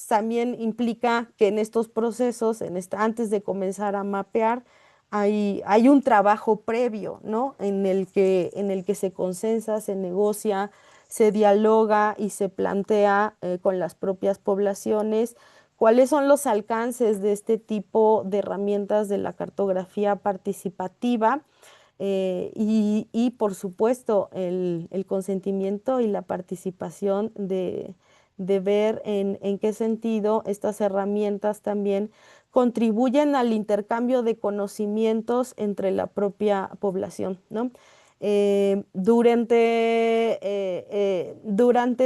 también implica que en estos procesos, antes de comenzar a mapear, hay un trabajo previo, ¿no? En el que se consensa, se negocia, se dialoga y se plantea con las propias poblaciones cuáles son los alcances de este tipo de herramientas de la cartografía participativa y, por supuesto, el consentimiento y la participación de ver en qué sentido estas herramientas también contribuyen al intercambio de conocimientos entre la propia población, ¿no? Durante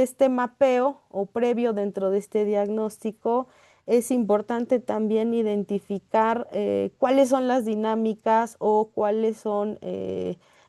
este mapeo o previo dentro de este diagnóstico, es importante también identificar cuáles son las dinámicas o cuáles son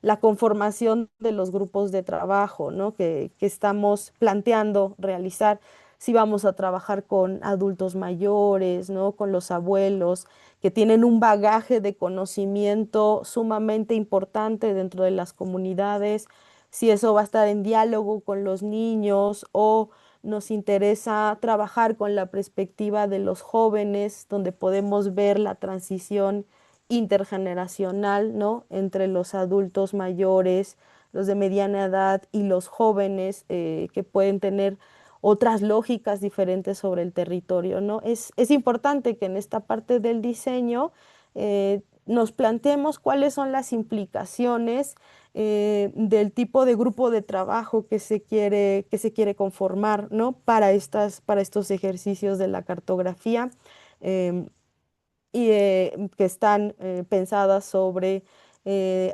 la conformación de los grupos de trabajo, ¿no? que estamos planteando realizar. Si vamos a trabajar con adultos mayores, ¿no? Con los abuelos, que tienen un bagaje de conocimiento sumamente importante dentro de las comunidades, si eso va a estar en diálogo con los niños o nos interesa trabajar con la perspectiva de los jóvenes, donde podemos ver la transición intergeneracional, ¿no? Entre los adultos mayores, los de mediana edad y los jóvenes que pueden tener otras lógicas diferentes sobre el territorio, ¿no? Es importante que en esta parte del diseño nos planteemos cuáles son las implicaciones del tipo de grupo de trabajo que se quiere conformar, ¿no? Para estos ejercicios de la cartografía em, y que están pensadas sobre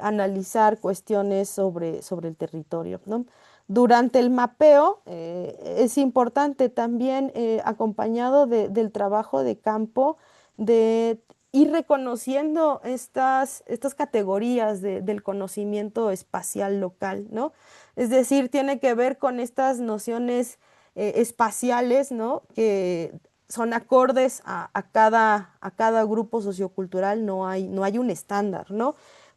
analizar cuestiones sobre el territorio, ¿no? Durante el mapeo es importante también, acompañado del trabajo de campo, de ir reconociendo estas categorías del conocimiento espacial local, ¿no? Es decir, tiene que ver con estas nociones espaciales, ¿no? Que son acordes a cada grupo sociocultural, no hay un estándar, ¿no?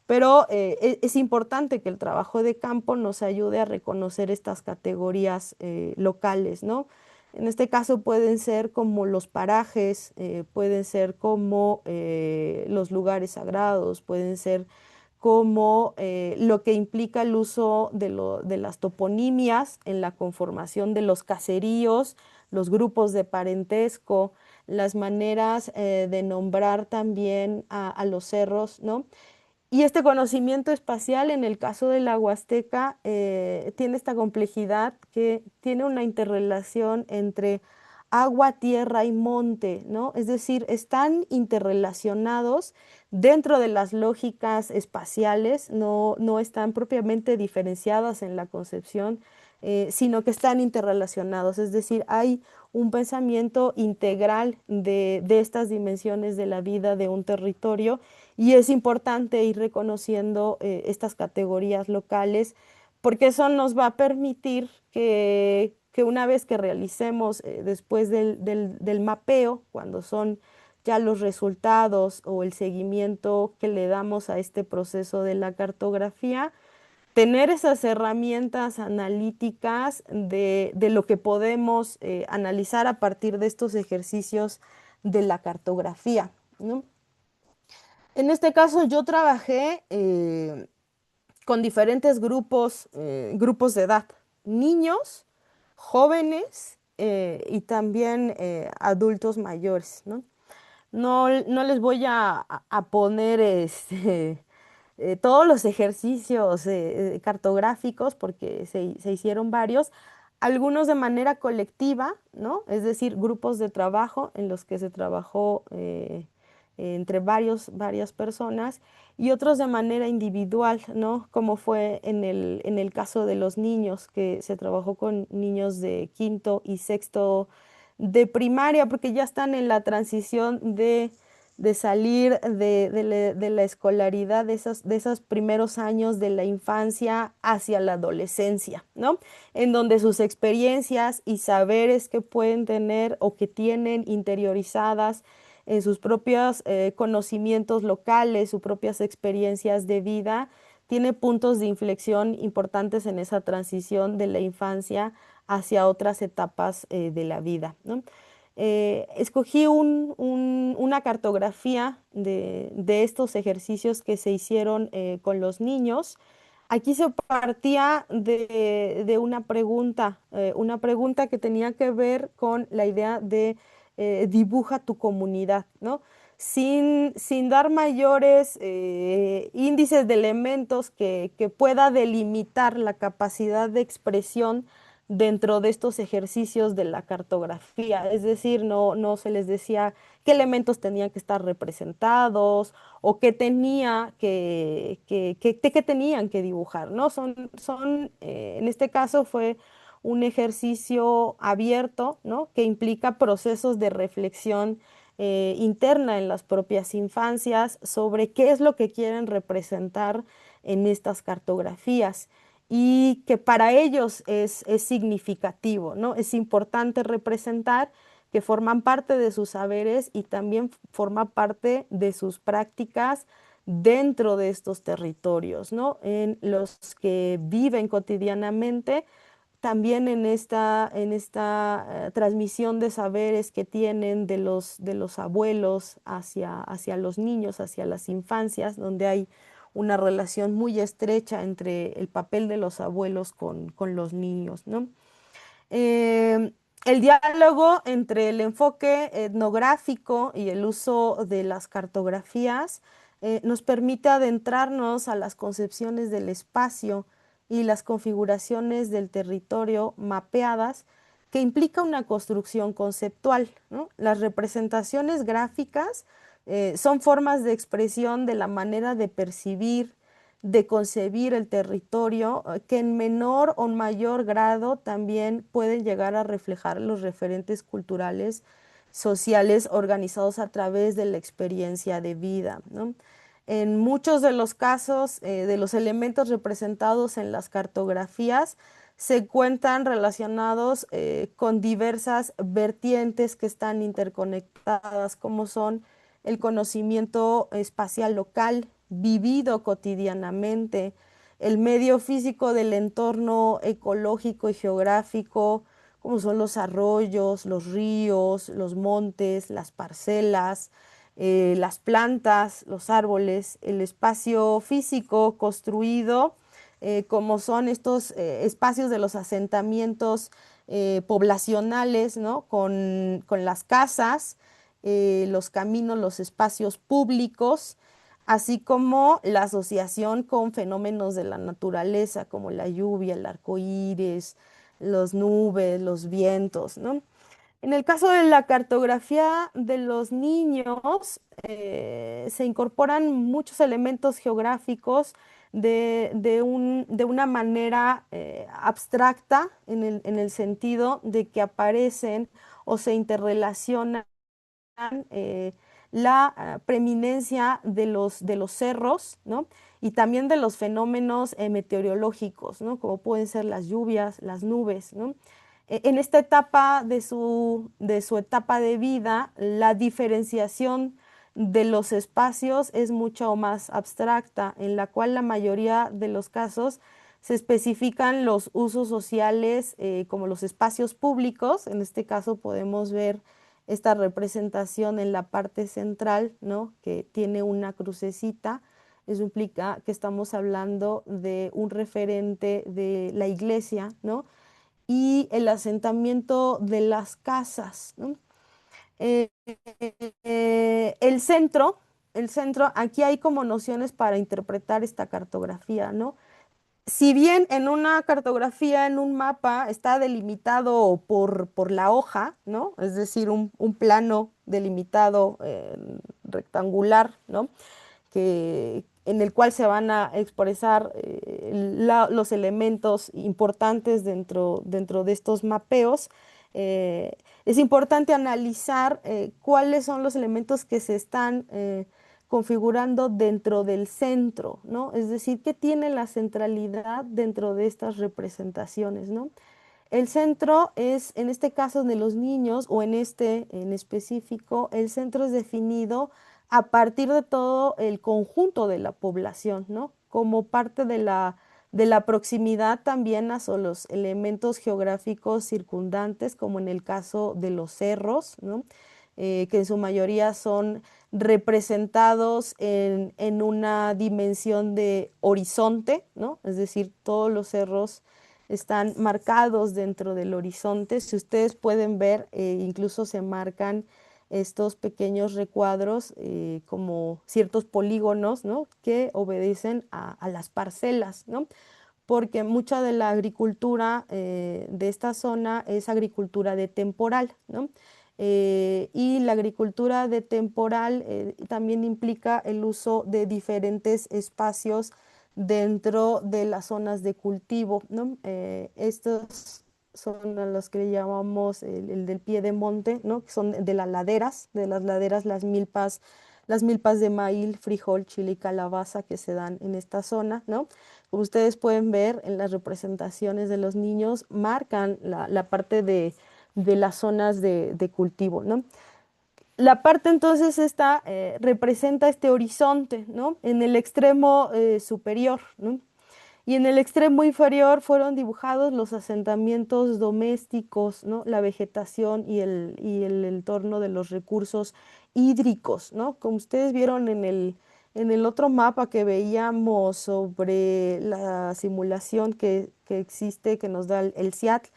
Pero es importante que el trabajo de campo nos ayude a reconocer estas categorías locales, ¿no? En este caso pueden ser como los parajes, pueden ser como los lugares sagrados, pueden ser como lo que implica el uso de las toponimias en la conformación de los caseríos, los grupos de parentesco, las maneras de nombrar también a los cerros, ¿no? Y este conocimiento espacial, en el caso de la Huasteca, tiene esta complejidad que tiene una interrelación entre agua, tierra y monte, ¿no? Es decir, están interrelacionados dentro de las lógicas espaciales, no están propiamente diferenciadas en la concepción, sino que están interrelacionados. Es decir, hay un pensamiento integral de estas dimensiones de la vida de un territorio y es importante ir reconociendo estas categorías locales porque eso nos va a permitir que una vez que realicemos después del mapeo, cuando son ya los resultados o el seguimiento que le damos a este proceso de la cartografía, tener esas herramientas analíticas de lo que podemos analizar a partir de estos ejercicios de la cartografía, ¿no? En este caso yo trabajé con diferentes grupos de edad, niños, jóvenes y también adultos mayores, ¿no? No les voy a poner todos los ejercicios cartográficos porque se hicieron varios, algunos de manera colectiva, ¿no? Es decir, grupos de trabajo en los que se trabajó entre varias personas y otros de manera individual, ¿no? Como fue en el caso de los niños, que se trabajó con niños de quinto y sexto de primaria, porque ya están en la transición de salir de la escolaridad, de esos primeros años de la infancia hacia la adolescencia, ¿no? En donde sus experiencias y saberes que pueden tener o que tienen interiorizadas en sus propios conocimientos locales, sus propias experiencias de vida, tiene puntos de inflexión importantes en esa transición de la infancia hacia otras etapas de la vida, ¿no? Escogí una cartografía de estos ejercicios que se hicieron con los niños. Aquí se partía de una pregunta que tenía que ver con la idea de dibuja tu comunidad, ¿no? Sin dar mayores índices de elementos que pueda delimitar la capacidad de expresión dentro de estos ejercicios de la cartografía. Es decir, no se les decía qué elementos tenían que estar representados o qué qué tenían que dibujar, ¿no? En este caso fue un ejercicio abierto, ¿no? Que implica procesos de reflexión interna en las propias infancias sobre qué es lo que quieren representar en estas cartografías y que para ellos es significativo, ¿no? Es importante representar que forman parte de sus saberes y también forma parte de sus prácticas dentro de estos territorios, ¿no? En los que viven cotidianamente, también en esta transmisión de saberes que tienen de los abuelos hacia los niños, hacia las infancias, donde hay una relación muy estrecha entre el papel de los abuelos con los niños, ¿no? Eh, el diálogo entre el enfoque etnográfico y el uso de las cartografías nos permite adentrarnos a las concepciones del espacio y las configuraciones del territorio mapeadas, que implica una construcción conceptual, ¿no? Las representaciones gráficas son formas de expresión de la manera de percibir, de concebir el territorio, que en menor o mayor grado también pueden llegar a reflejar los referentes culturales, sociales organizados a través de la experiencia de vida, ¿no? En muchos de los casos, de los elementos representados en las cartografías, se encuentran relacionados con diversas vertientes que están interconectadas, como son el conocimiento espacial local, vivido cotidianamente, el medio físico del entorno ecológico y geográfico, como son los arroyos, los ríos, los montes, las parcelas, las plantas, los árboles, el espacio físico construido, como son estos espacios de los asentamientos poblacionales, ¿no? Con las casas, los caminos, los espacios públicos, así como la asociación con fenómenos de la naturaleza, como la lluvia, el arco iris, las nubes, los vientos, ¿no? En el caso de la cartografía de los niños, se incorporan muchos elementos geográficos de una manera abstracta en el sentido de que aparecen o se interrelacionan la preeminencia de los cerros, ¿no? Y también de los fenómenos meteorológicos, ¿no? Como pueden ser las lluvias, las nubes, ¿no? En esta etapa de su etapa de vida, la diferenciación de los espacios es mucho más abstracta, en la cual la mayoría de los casos se especifican los usos sociales como los espacios públicos. En este caso podemos ver esta representación en la parte central, ¿no? Que tiene una crucecita. Eso implica que estamos hablando de un referente de la iglesia, ¿no? y el asentamiento de las casas, ¿no? Eh, el centro, aquí hay como nociones para interpretar esta cartografía, ¿no? Si bien en una cartografía, en un mapa, está delimitado por la hoja, ¿no? Es decir, un plano delimitado rectangular, ¿no? En el cual se van a expresar los elementos importantes dentro de estos mapeos. Eh, es importante analizar cuáles son los elementos que se están configurando dentro del centro, ¿no? Es decir, qué tiene la centralidad dentro de estas representaciones, ¿no? El centro es, en este caso de los niños, o en este en específico, el centro es definido a partir de todo el conjunto de la población, ¿no? Como parte de la proximidad también hacia los elementos geográficos circundantes, como en el caso de los cerros, ¿no? Que en su mayoría son representados en una dimensión de horizonte, ¿no? Es decir, todos los cerros están marcados dentro del horizonte. Si ustedes pueden ver, incluso se marcan estos pequeños recuadros como ciertos polígonos, ¿no? Que obedecen a las parcelas, ¿no? Porque mucha de la agricultura de esta zona es agricultura de temporal, ¿no? Y la agricultura de temporal también implica el uso de diferentes espacios dentro de las zonas de cultivo, ¿no? Estos son a los que le llamamos el del pie de monte, ¿no? Que son de las laderas, las milpas de maíz, frijol, chile y calabaza que se dan en esta zona, ¿no? Como ustedes pueden ver en las representaciones de los niños, marcan la parte de las zonas de cultivo, ¿no? La parte entonces esta representa este horizonte, ¿no? En el extremo superior, ¿no? Y en el extremo inferior fueron dibujados los asentamientos domésticos, ¿no? La vegetación y el entorno de los recursos hídricos, ¿no? Como ustedes vieron en el otro mapa que veíamos sobre la simulación que existe, que nos da el SIAT,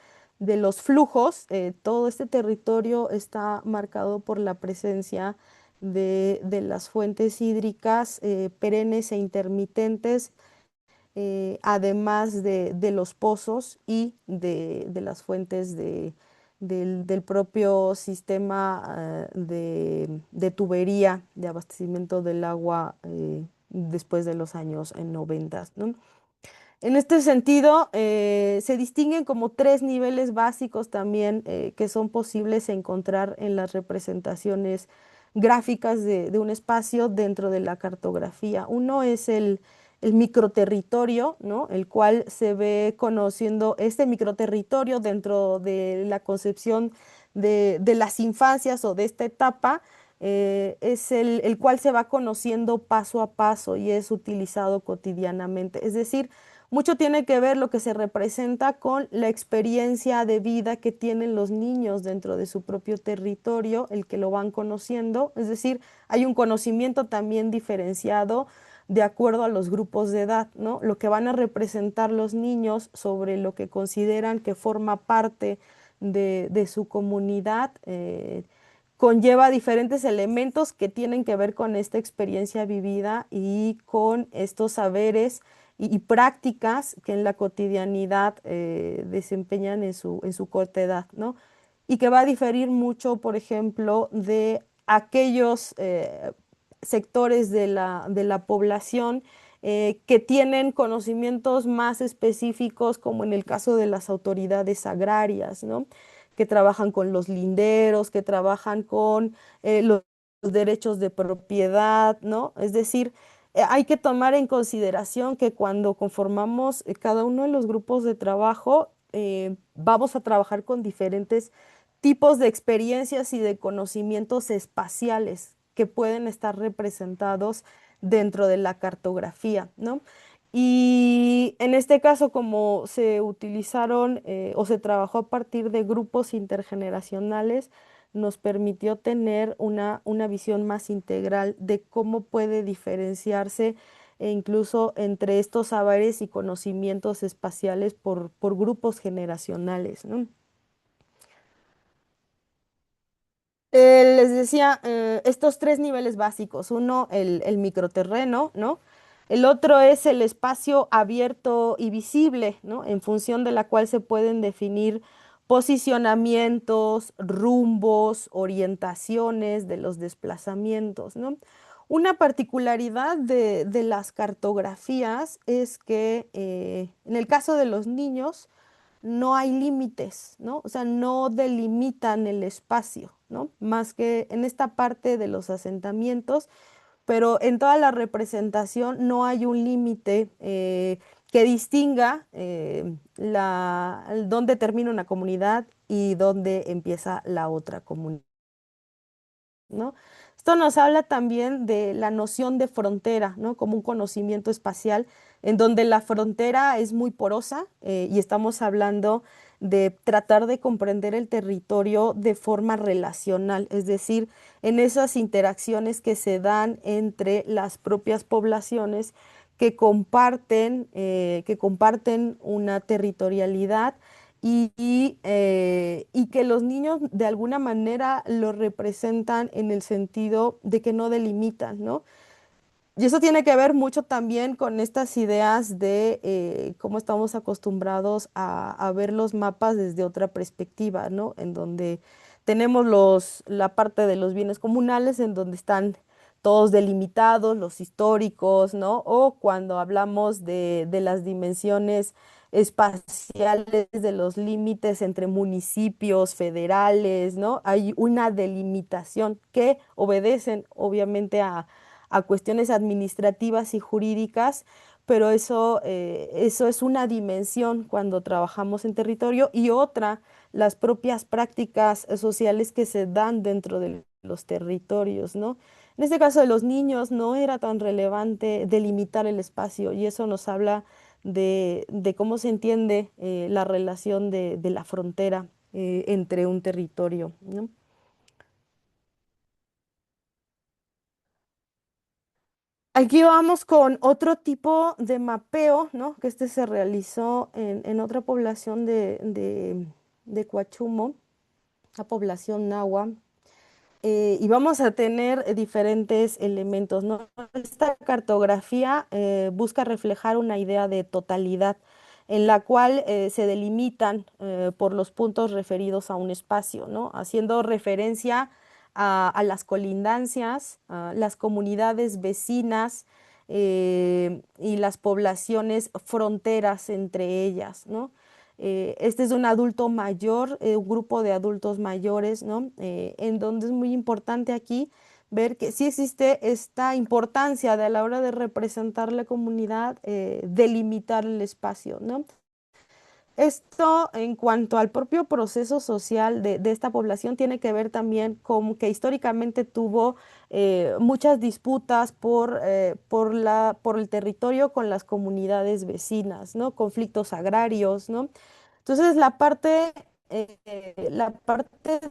de los flujos, todo este territorio está marcado por la presencia de las fuentes hídricas perennes e intermitentes, además de los pozos y de las fuentes del propio sistema de tubería de abastecimiento del agua después de los años 90, ¿no? En este sentido, se distinguen como tres niveles básicos también que son posibles encontrar en las representaciones gráficas de un espacio dentro de la cartografía. Uno es el microterritorio, ¿no? El cual se ve conociendo este microterritorio dentro de la concepción de las infancias o de esta etapa. Es el cual se va conociendo paso a paso y es utilizado cotidianamente. Es decir, mucho tiene que ver lo que se representa con la experiencia de vida que tienen los niños dentro de su propio territorio, el que lo van conociendo. Es decir, hay un conocimiento también diferenciado de acuerdo a los grupos de edad, ¿no? Lo que van a representar los niños sobre lo que consideran que forma parte de su comunidad. Conlleva diferentes elementos que tienen que ver con esta experiencia vivida y con estos saberes y prácticas que en la cotidianidad desempeñan en su corta edad, ¿no? Y que va a diferir mucho, por ejemplo, de aquellos sectores de la población que tienen conocimientos más específicos, como en el caso de las autoridades agrarias, ¿no? Que trabajan con los linderos, que trabajan con los derechos de propiedad, ¿no? Es decir, hay que tomar en consideración que cuando conformamos cada uno de los grupos de trabajo, vamos a trabajar con diferentes tipos de experiencias y de conocimientos espaciales que pueden estar representados dentro de la cartografía, ¿no? Y en este caso, como se utilizaron o se trabajó a partir de grupos intergeneracionales, nos permitió tener una visión más integral de cómo puede diferenciarse e incluso entre estos saberes y conocimientos espaciales por grupos generacionales, ¿no? Les decía, estos tres niveles básicos. Uno, el microterreno, ¿no? El otro es el espacio abierto y visible, ¿no? En función de la cual se pueden definir posicionamientos, rumbos, orientaciones de los desplazamientos, ¿no? Una particularidad de las cartografías es que en el caso de los niños, no hay límites, ¿no? O sea, no delimitan el espacio, ¿no? Más que en esta parte de los asentamientos, pero en toda la representación no hay un límite que distinga dónde termina una comunidad y dónde empieza la otra comunidad, ¿no? Esto nos habla también de la noción de frontera, ¿no? Como un conocimiento espacial en donde la frontera es muy porosa y estamos hablando de tratar de comprender el territorio de forma relacional, es decir, en esas interacciones que se dan entre las propias poblaciones que comparten una territorialidad y que los niños de alguna manera lo representan en el sentido de que no delimitan, ¿no? Y eso tiene que ver mucho también con estas ideas de cómo estamos acostumbrados a ver los mapas desde otra perspectiva, ¿no? En donde tenemos la parte de los bienes comunales, en donde están todos delimitados, los históricos, ¿no? O cuando hablamos de las dimensiones espaciales, de los límites entre municipios federales, ¿no? Hay una delimitación que obedecen, obviamente, a cuestiones administrativas y jurídicas, pero eso es una dimensión cuando trabajamos en territorio y otra, las propias prácticas sociales que se dan dentro de los territorios, ¿no? En este caso de los niños no era tan relevante delimitar el espacio y eso nos habla de cómo se entiende la relación de la frontera entre un territorio, ¿no? Aquí vamos con otro tipo de mapeo, ¿no? Que este se realizó en otra población de Coachumo, la población náhuatl, y vamos a tener diferentes elementos, ¿no? Esta cartografía busca reflejar una idea de totalidad en la cual se delimitan por los puntos referidos a un espacio, ¿no? Haciendo referencia a las colindancias, a las comunidades vecinas y las poblaciones fronteras entre ellas, ¿no? Este es un adulto mayor, un grupo de adultos mayores, ¿no? En donde es muy importante aquí ver que sí existe esta importancia de a la hora de representar la comunidad, delimitar el espacio, ¿no? Esto en cuanto al propio proceso social de esta población tiene que ver también con que históricamente tuvo muchas disputas por el territorio con las comunidades vecinas, ¿no? Conflictos agrarios, ¿no? Entonces la parte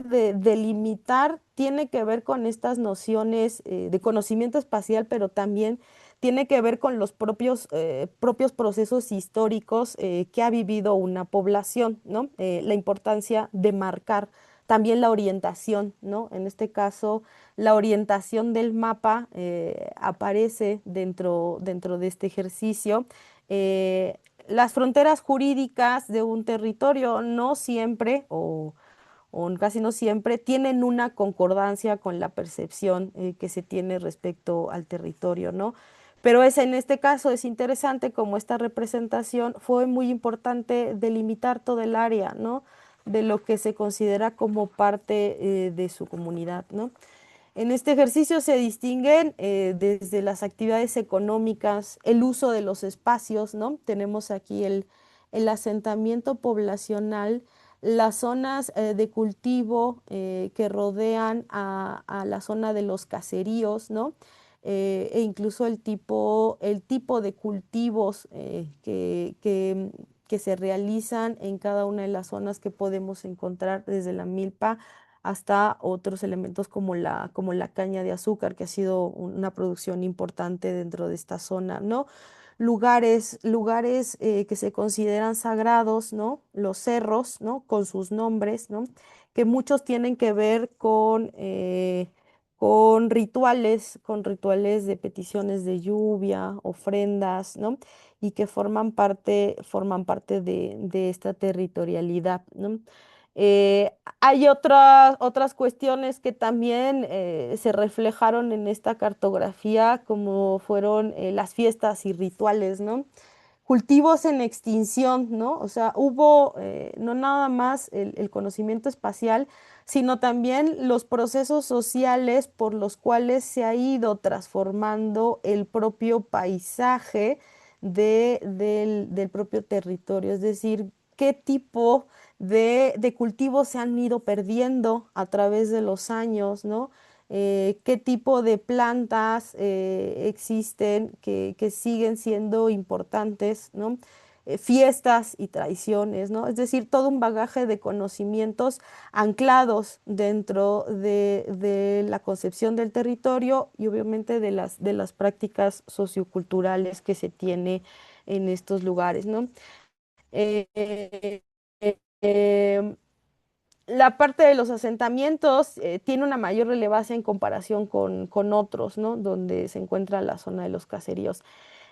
de delimitar tiene que ver con estas nociones de conocimiento espacial, pero también tiene que ver con los propios procesos históricos que ha vivido una población, ¿no? La importancia de marcar también la orientación, ¿no? En este caso, la orientación del mapa aparece dentro de este ejercicio. Las fronteras jurídicas de un territorio no siempre o casi no siempre tienen una concordancia con la percepción que se tiene respecto al territorio, ¿no? Pero en este caso es interesante como esta representación fue muy importante delimitar todo el área, ¿no? De lo que se considera como parte de su comunidad, ¿no? En este ejercicio se distinguen desde las actividades económicas, el uso de los espacios, ¿no? Tenemos aquí el asentamiento poblacional, las zonas de cultivo que rodean a la zona de los caseríos, ¿no? E incluso el tipo de cultivos que se realizan en cada una de las zonas que podemos encontrar desde la milpa hasta otros elementos como la caña de azúcar, que ha sido una producción importante dentro de esta zona, ¿no? Lugares que se consideran sagrados, ¿no? Los cerros, ¿no? Con sus nombres, ¿no? Que muchos tienen que ver con rituales de peticiones de lluvia, ofrendas, ¿no? Y que forman parte de esta territorialidad, ¿no? Hay otras cuestiones que también se reflejaron en esta cartografía, como fueron las fiestas y rituales, ¿no? Cultivos en extinción, ¿no? O sea, hubo no nada más el conocimiento espacial, sino también los procesos sociales por los cuales se ha ido transformando el propio paisaje del propio territorio. Es decir, qué tipo de cultivos se han ido perdiendo a través de los años, ¿no? Qué tipo de plantas existen que siguen siendo importantes, ¿no? Fiestas y tradiciones, ¿no? Es decir, todo un bagaje de conocimientos anclados dentro de la concepción del territorio y obviamente de las prácticas socioculturales que se tiene en estos lugares, ¿no? Eh, eh, eh, la parte de los asentamientos tiene una mayor relevancia en comparación con otros, ¿no? Donde se encuentra la zona de los caseríos.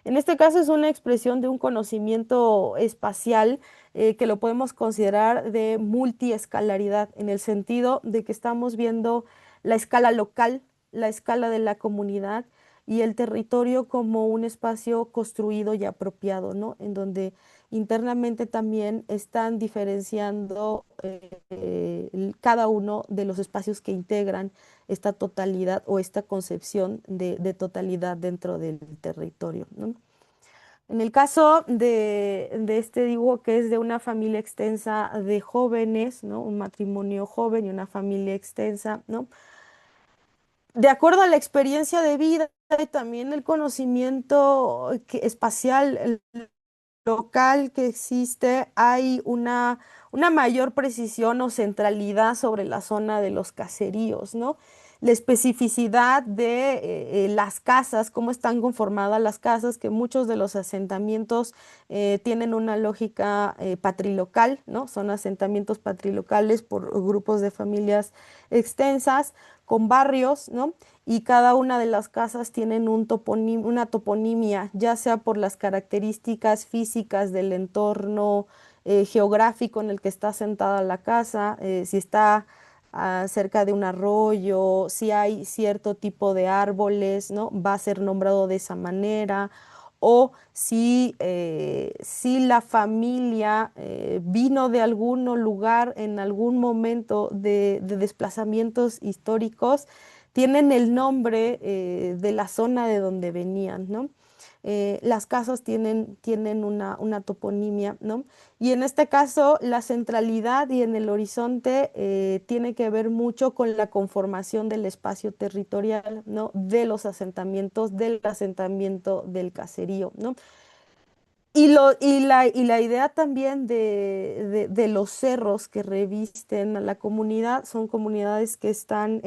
En este caso es una expresión de un conocimiento espacial que lo podemos considerar de multiescalaridad, en el sentido de que estamos viendo la escala local, la escala de la comunidad y el territorio como un espacio construido y apropiado, ¿no? En donde internamente también están diferenciando cada uno de los espacios que integran esta totalidad o esta concepción de totalidad dentro del territorio, ¿no? En el caso de este dibujo que es de una familia extensa de jóvenes, ¿no? Un matrimonio joven y una familia extensa, ¿no? De acuerdo a la experiencia de vida y también el conocimiento espacial, local que existe, hay una mayor precisión o centralidad sobre la zona de los caseríos, ¿no? La especificidad de las casas, cómo están conformadas las casas, que muchos de los asentamientos tienen una lógica patrilocal, ¿no? Son asentamientos patrilocales por grupos de familias extensas, con barrios, ¿no? Y cada una de las casas tienen una toponimia, ya sea por las características físicas del entorno geográfico en el que está sentada la casa, si está cerca de un arroyo, si hay cierto tipo de árboles, ¿no? Va a ser nombrado de esa manera. O si la familia vino de algún lugar en algún momento de desplazamientos históricos, tienen el nombre de la zona de donde venían, ¿no? Las casas tienen una toponimia, ¿no? Y en este caso, la centralidad y en el horizonte tiene que ver mucho con la conformación del espacio territorial, ¿no? De los asentamientos, del asentamiento del caserío, ¿no? Y la idea también de los cerros que revisten a la comunidad son comunidades que están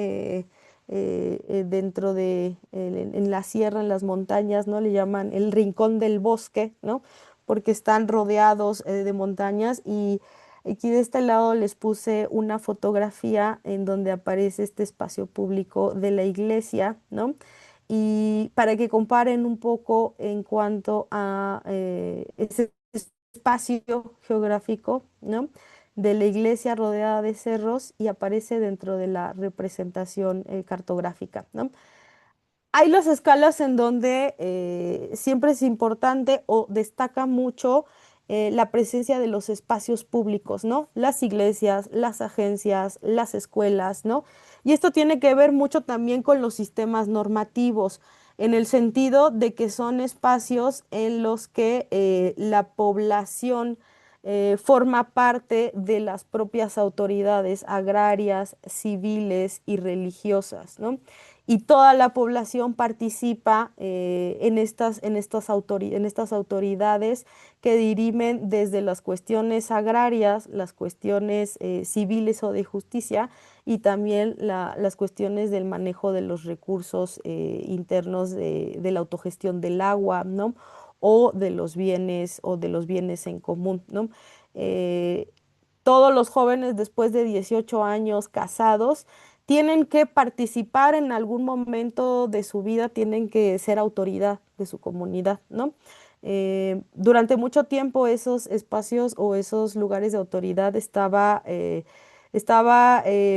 dentro en la sierra, en las montañas, ¿no? Le llaman el rincón del bosque, ¿no? Porque están rodeados de montañas y aquí de este lado les puse una fotografía en donde aparece este espacio público de la iglesia, ¿no? Y para que comparen un poco en cuanto a ese espacio geográfico, ¿no? De la iglesia rodeada de cerros y aparece dentro de la representación cartográfica, ¿no? Hay las escalas en donde siempre es importante o destaca mucho la presencia de los espacios públicos, ¿no? Las iglesias, las agencias, las escuelas, ¿no? Y esto tiene que ver mucho también con los sistemas normativos, en el sentido de que son espacios en los que la población forma parte de las propias autoridades agrarias, civiles y religiosas, ¿no? y toda la población participa en estas autoridades que dirimen desde las cuestiones agrarias, las cuestiones civiles o de justicia y también las cuestiones del manejo de los recursos internos de la autogestión del agua, ¿no? O de los bienes en común, ¿no? Eh, Todos los jóvenes después de 18 años casados tienen que participar en algún momento de su vida, tienen que ser autoridad de su comunidad, ¿no? Durante mucho tiempo esos espacios o esos lugares de autoridad estaba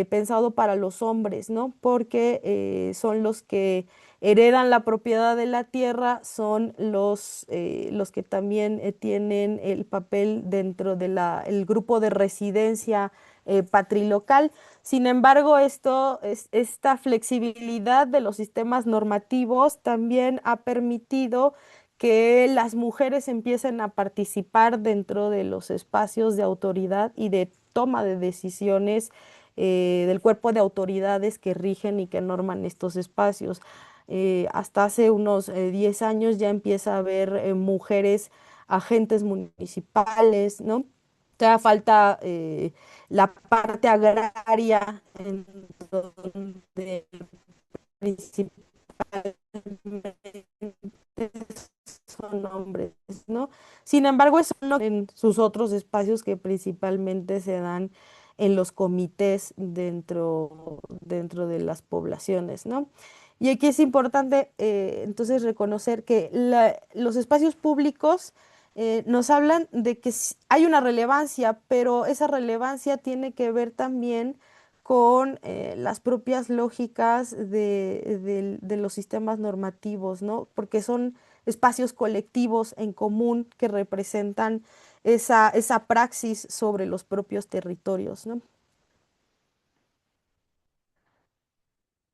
pensado para los hombres, ¿no? Porque son los que heredan la propiedad de la tierra, son los que también tienen el papel dentro de el grupo de residencia patrilocal. Sin embargo, esta flexibilidad de los sistemas normativos también ha permitido que las mujeres empiecen a participar dentro de los espacios de autoridad y de toma de decisiones del cuerpo de autoridades que rigen y que norman estos espacios. Hasta hace unos 10 años ya empieza a haber mujeres agentes municipales, ¿no? Todavía falta la parte agraria, en donde principalmente son hombres, ¿no? Sin embargo, eso no en sus otros espacios que principalmente se dan en los comités dentro de las poblaciones, ¿no? Y aquí es importante entonces reconocer que los espacios públicos nos hablan de que hay una relevancia, pero esa relevancia tiene que ver también con las propias lógicas de los sistemas normativos, ¿no? Porque son espacios colectivos en común que representan esa praxis sobre los propios territorios, ¿no?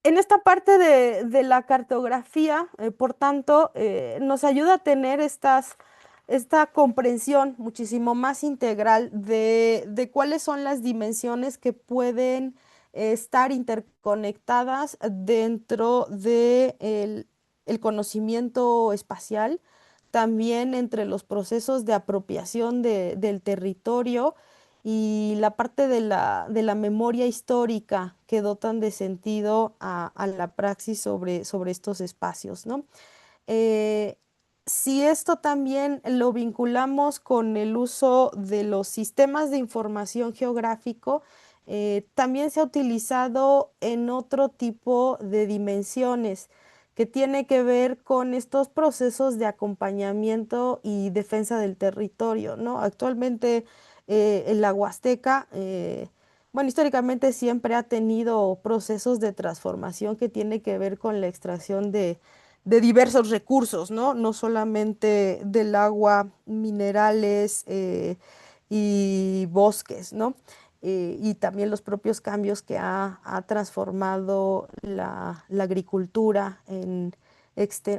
En esta parte de la cartografía, por tanto, nos ayuda a tener esta comprensión muchísimo más integral de cuáles son las dimensiones que pueden estar interconectadas dentro de el conocimiento espacial, también entre los procesos de apropiación del territorio y la parte de la memoria histórica que dotan de sentido a la praxis sobre estos espacios, ¿no? Eh, si esto también lo vinculamos con el uso de los sistemas de información geográfico, también se ha utilizado en otro tipo de dimensiones que tiene que ver con estos procesos de acompañamiento y defensa del territorio, ¿no? Actualmente en la Huasteca, bueno, históricamente siempre ha tenido procesos de transformación que tiene que ver con la extracción de diversos recursos, ¿no? No solamente del agua, minerales y bosques, ¿no? Y también los propios cambios que ha transformado la agricultura en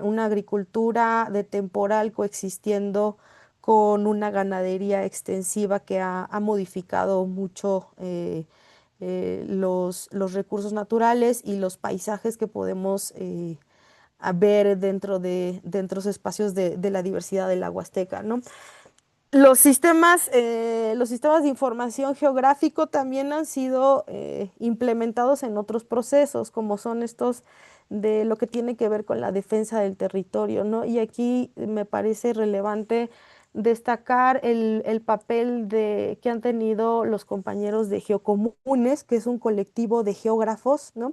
una agricultura de temporal coexistiendo con una ganadería extensiva que ha modificado mucho los recursos naturales y los paisajes que podemos a ver dentro de los espacios de la diversidad de la Huasteca, ¿no? Los sistemas de información geográfico también han sido implementados en otros procesos, como son estos de lo que tiene que ver con la defensa del territorio, ¿no? Y aquí me parece relevante destacar el papel que han tenido los compañeros de Geocomunes, que es un colectivo de geógrafos, ¿no?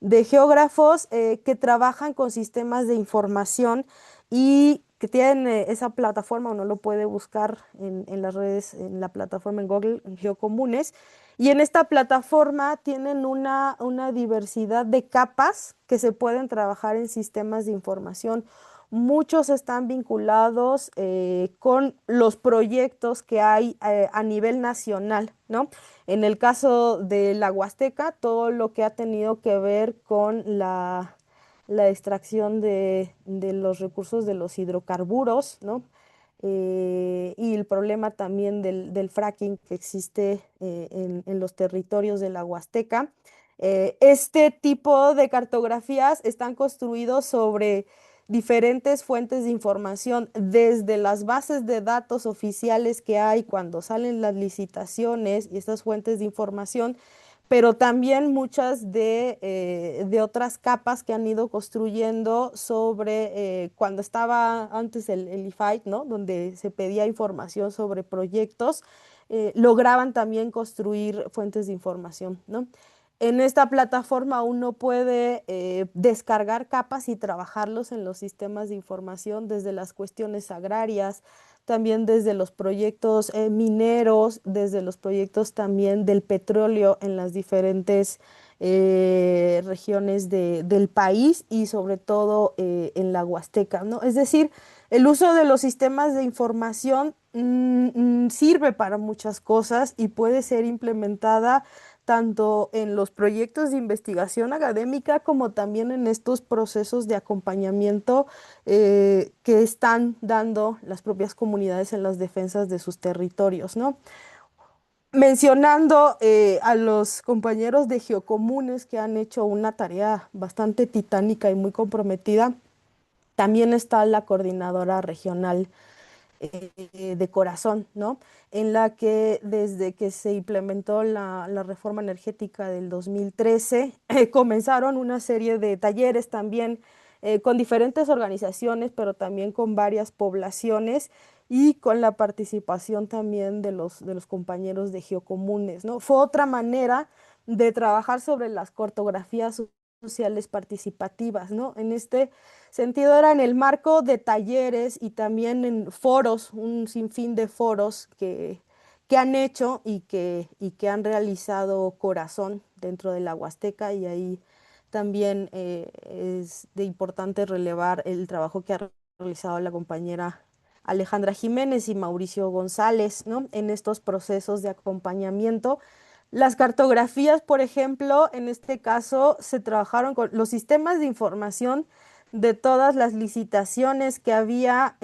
De geógrafos que trabajan con sistemas de información y que tienen esa plataforma, uno lo puede buscar en las redes, en la plataforma en Google, en Geocomunes, y en esta plataforma tienen una diversidad de capas que se pueden trabajar en sistemas de información. Muchos están vinculados con los proyectos que hay a nivel nacional, ¿no? En el caso de la Huasteca, todo lo que ha tenido que ver con la extracción de los recursos de los hidrocarburos, ¿no? Y el problema también del fracking que existe en los territorios de la Huasteca. Este tipo de cartografías están construidos sobre diferentes fuentes de información, desde las bases de datos oficiales que hay cuando salen las licitaciones y estas fuentes de información, pero también muchas de otras capas que han ido construyendo sobre cuando estaba antes el IFAI, ¿no? Donde se pedía información sobre proyectos, lograban también construir fuentes de información, ¿no? En esta plataforma uno puede descargar capas y trabajarlos en los sistemas de información desde las cuestiones agrarias, también desde los proyectos mineros, desde los proyectos también del petróleo en las diferentes regiones del país y sobre todo en la Huasteca, ¿no? Es decir, el uso de los sistemas de información sirve para muchas cosas y puede ser implementada tanto en los proyectos de investigación académica como también en estos procesos de acompañamiento que están dando las propias comunidades en las defensas de sus territorios, ¿no? Mencionando a los compañeros de Geocomunes que han hecho una tarea bastante titánica y muy comprometida, también está la coordinadora regional de corazón, ¿no? En la que desde que se implementó la reforma energética del 2013, comenzaron una serie de talleres también con diferentes organizaciones, pero también con varias poblaciones y con la participación también de los compañeros de Geocomunes, ¿no? Fue otra manera de trabajar sobre las cartografías sociales participativas, ¿no? En este sentido era en el marco de talleres y también en foros, un sinfín de foros que han hecho y que han realizado Corazón dentro de la Huasteca y ahí también es de importante relevar el trabajo que ha realizado la compañera Alejandra Jiménez y Mauricio González, ¿no? En estos procesos de acompañamiento. Las cartografías, por ejemplo, en este caso se trabajaron con los sistemas de información de todas las licitaciones que había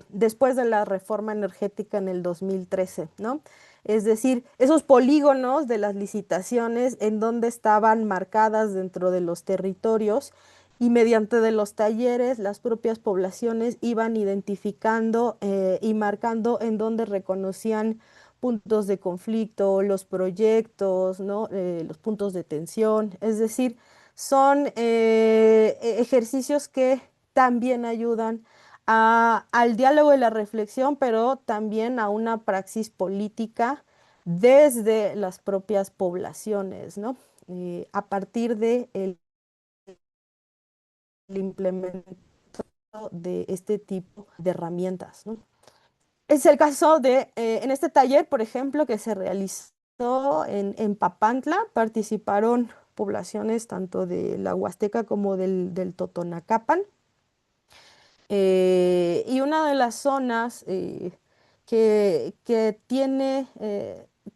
después de la reforma energética en el 2013, ¿no? Es decir, esos polígonos de las licitaciones en donde estaban marcadas dentro de los territorios y mediante de los talleres las propias poblaciones iban identificando y marcando en donde reconocían puntos de conflicto, los proyectos, ¿no? Los puntos de tensión, es decir, son ejercicios que también ayudan al diálogo y la reflexión, pero también a una praxis política desde las propias poblaciones, ¿no? A partir de el implemento de este tipo de herramientas, ¿no? Es el caso de, en este taller, por ejemplo, que se realizó en Papantla, participaron poblaciones tanto de la Huasteca como del Totonacapan. Y una de las zonas que tiene,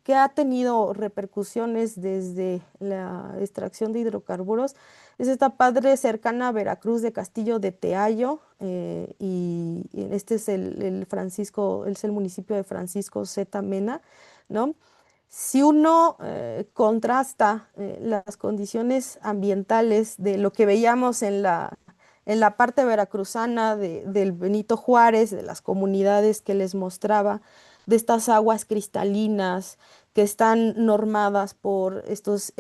que ha tenido repercusiones desde la extracción de hidrocarburos es esta padre cercana a Veracruz de Castillo de Teayo, y este es el Francisco, es el municipio de Francisco Z. Mena, ¿no? Si uno contrasta las condiciones ambientales de lo que veíamos en la parte veracruzana del Benito Juárez, de las comunidades que les mostraba, de estas aguas cristalinas que están normadas por estos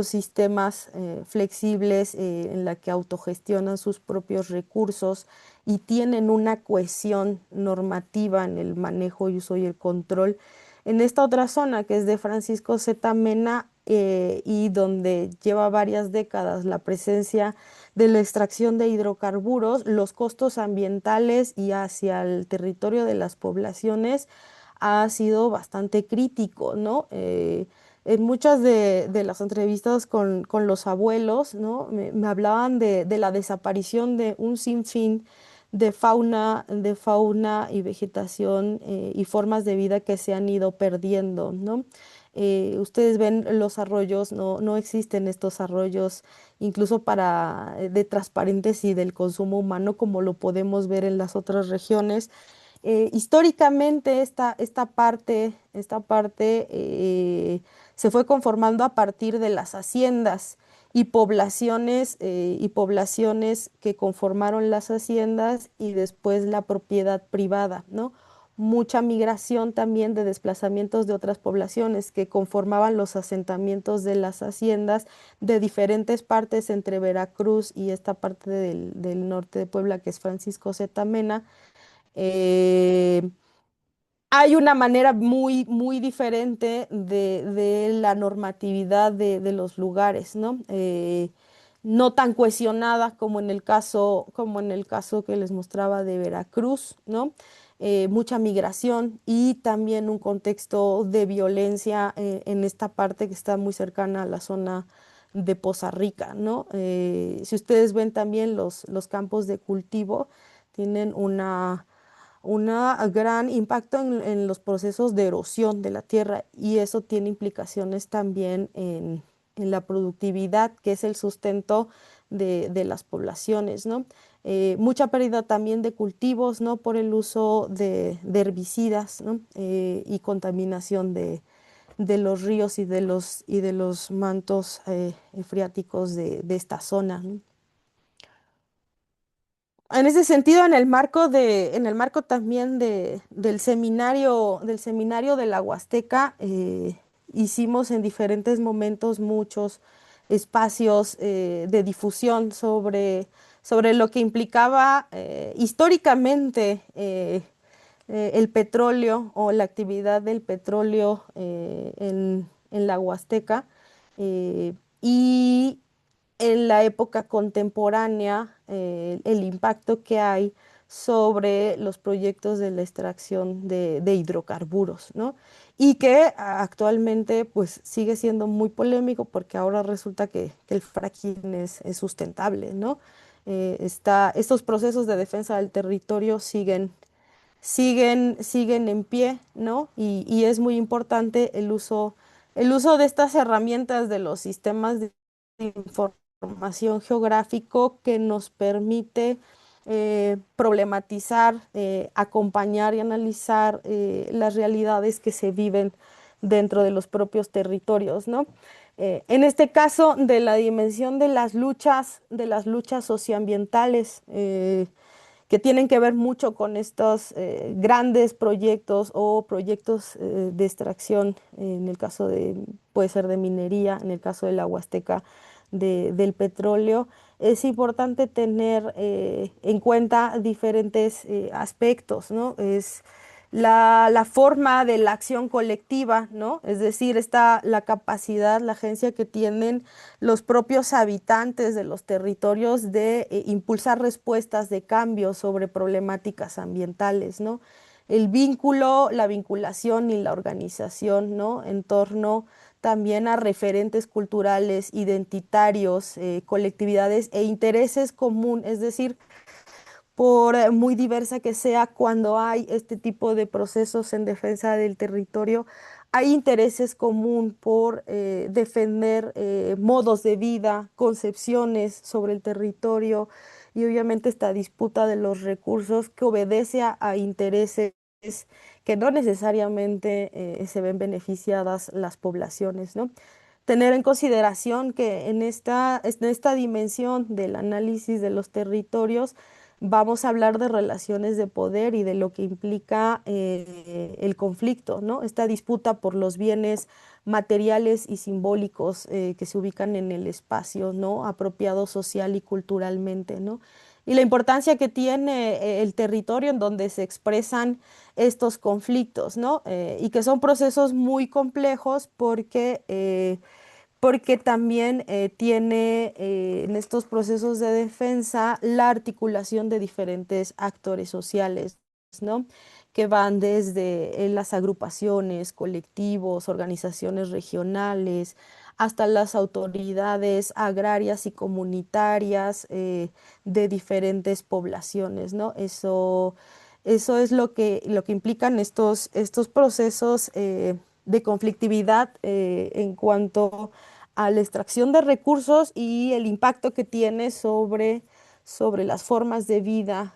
sistemas flexibles en la que autogestionan sus propios recursos y tienen una cohesión normativa en el manejo, uso y el control. En esta otra zona que es de Francisco Z. Mena y donde lleva varias décadas la presencia de la extracción de hidrocarburos, los costos ambientales y hacia el territorio de las poblaciones ha sido bastante crítico, ¿no? En muchas de las entrevistas con los abuelos, ¿no? Me hablaban de la desaparición de un sinfín de fauna y vegetación y formas de vida que se han ido perdiendo, ¿no? Ustedes ven los arroyos, no existen estos arroyos incluso para de transparentes y del consumo humano como lo podemos ver en las otras regiones. Históricamente esta parte se fue conformando a partir de las haciendas y poblaciones que conformaron las haciendas y después la propiedad privada, ¿no? Mucha migración también de desplazamientos de otras poblaciones que conformaban los asentamientos de las haciendas de diferentes partes entre Veracruz y esta parte del norte de Puebla que es Francisco Zetamena. Eh, Hay una manera muy diferente de la normatividad de los lugares, ¿no? No tan cohesionada como en el caso que les mostraba de Veracruz, ¿no? Mucha migración y también un contexto de violencia en esta parte que está muy cercana a la zona de Poza Rica, ¿no? Si ustedes ven también los campos de cultivo, tienen una gran impacto en los procesos de erosión de la tierra y eso tiene implicaciones también en la productividad, que es el sustento de las poblaciones, ¿no? Mucha pérdida también de cultivos, ¿no? Por el uso de herbicidas, ¿no? Y contaminación de los ríos y de los mantos freáticos de esta zona, ¿no? En ese sentido, en el marco también del seminario de la Huasteca, hicimos en diferentes momentos muchos espacios de difusión sobre lo que implicaba históricamente el petróleo o la actividad del petróleo en la Huasteca. Y en la época contemporánea el impacto que hay sobre los proyectos de la extracción de hidrocarburos, ¿no? Y que actualmente pues sigue siendo muy polémico porque ahora resulta que el fracking es sustentable, ¿no? Estos procesos de defensa del territorio siguen en pie, ¿no? Y es muy importante el uso de estas herramientas de los sistemas de información geográfico que nos permite problematizar, acompañar y analizar las realidades que se viven dentro de los propios territorios, ¿no? En este caso, de la dimensión de las luchas socioambientales, que tienen que ver mucho con estos grandes proyectos o proyectos de extracción, en el caso puede ser de minería, en el caso de la Huasteca, del petróleo. Es importante tener en cuenta diferentes aspectos, ¿no? Es la forma de la acción colectiva, ¿no? Es decir, está la capacidad, la agencia que tienen los propios habitantes de los territorios de impulsar respuestas de cambio sobre problemáticas ambientales, ¿no? El vínculo, la vinculación y la organización, ¿no? En torno también a referentes culturales, identitarios, colectividades e intereses comunes, es decir, por muy diversa que sea, cuando hay este tipo de procesos en defensa del territorio, hay intereses común por defender modos de vida, concepciones sobre el territorio y obviamente esta disputa de los recursos que obedece a intereses que no necesariamente se ven beneficiadas las poblaciones, ¿no? Tener en consideración que en esta dimensión del análisis de los territorios, vamos a hablar de relaciones de poder y de lo que implica el conflicto, ¿no? Esta disputa por los bienes materiales y simbólicos que se ubican en el espacio, ¿no? Apropiado social y culturalmente, ¿no? Y la importancia que tiene el territorio en donde se expresan estos conflictos, ¿no? Y que son procesos muy complejos porque también tiene en estos procesos de defensa la articulación de diferentes actores sociales, ¿no? Que van desde las agrupaciones, colectivos, organizaciones regionales, hasta las autoridades agrarias y comunitarias de diferentes poblaciones, ¿no? Eso es lo que implican estos procesos de conflictividad en cuanto a la extracción de recursos y el impacto que tiene sobre las formas de vida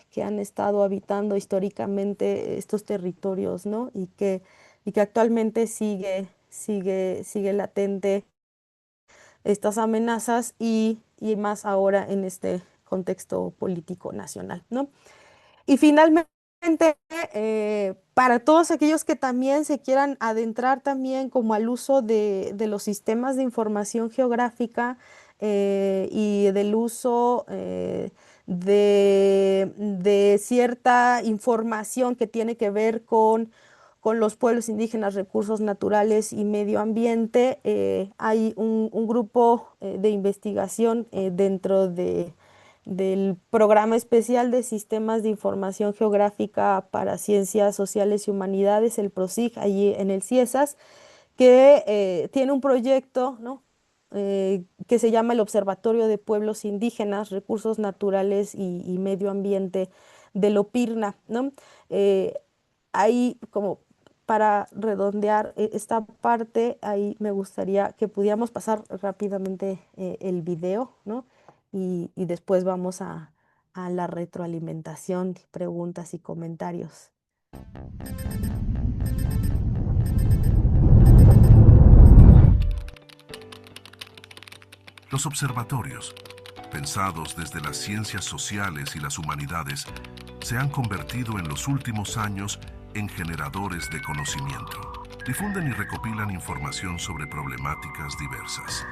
que han estado habitando históricamente estos territorios, ¿no? Y que actualmente sigue latente estas amenazas y más ahora en este contexto político nacional, ¿no? Y finalmente, para todos aquellos que también se quieran adentrar también como al uso de los sistemas de información geográfica y del uso de cierta información que tiene que ver con los pueblos indígenas, recursos naturales y medio ambiente, hay un grupo de investigación dentro del Programa Especial de Sistemas de Información Geográfica para Ciencias Sociales y Humanidades, el PROSIG, allí en el CIESAS, que tiene un proyecto, ¿no? Que se llama el Observatorio de Pueblos Indígenas, Recursos Naturales y Medio Ambiente del OPIRNA, ¿no? Eh, Ahí, como para redondear esta parte, ahí me gustaría que pudiéramos pasar rápidamente el video, ¿no? Y después vamos a la retroalimentación, preguntas y comentarios. Los observatorios, pensados desde las ciencias sociales y las humanidades, se han convertido en los últimos años en generadores de conocimiento. Difunden y recopilan información sobre problemáticas diversas.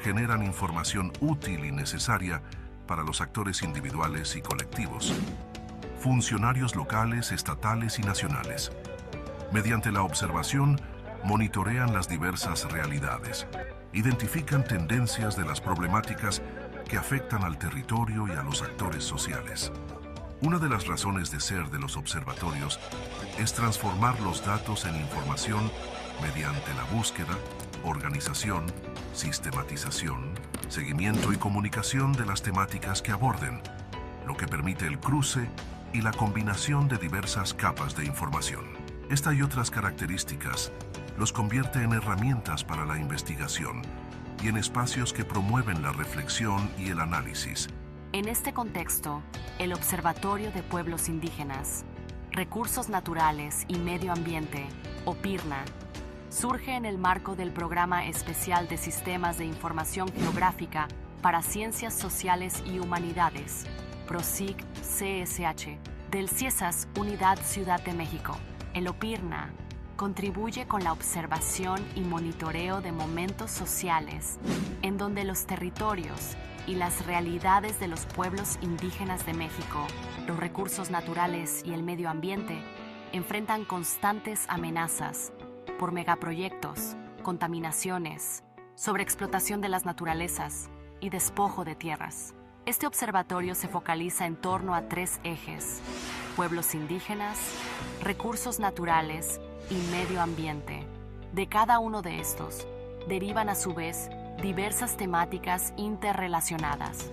Generan información útil y necesaria para los actores individuales y colectivos, funcionarios locales, estatales y nacionales. Mediante la observación, monitorean las diversas realidades, identifican tendencias de las problemáticas que afectan al territorio y a los actores sociales. Una de las razones de ser de los observatorios es transformar los datos en información mediante la búsqueda, organización, sistematización, seguimiento y comunicación de las temáticas que aborden, lo que permite el cruce y la combinación de diversas capas de información. Esta y otras características los convierte en herramientas para la investigación y en espacios que promueven la reflexión y el análisis. En este contexto, el Observatorio de Pueblos Indígenas, Recursos Naturales y Medio Ambiente, OPIRNA, surge en el marco del Programa Especial de Sistemas de Información Geográfica para Ciencias Sociales y Humanidades, PROSIG-CSH, del CIESAS Unidad Ciudad de México. El OPIRNA contribuye con la observación y monitoreo de momentos sociales en donde los territorios y las realidades de los pueblos indígenas de México, los recursos naturales y el medio ambiente enfrentan constantes amenazas por megaproyectos, contaminaciones, sobreexplotación de las naturalezas y despojo de tierras. Este observatorio se focaliza en torno a 3 ejes: pueblos indígenas, recursos naturales y medio ambiente. De cada uno de estos derivan a su vez diversas temáticas interrelacionadas,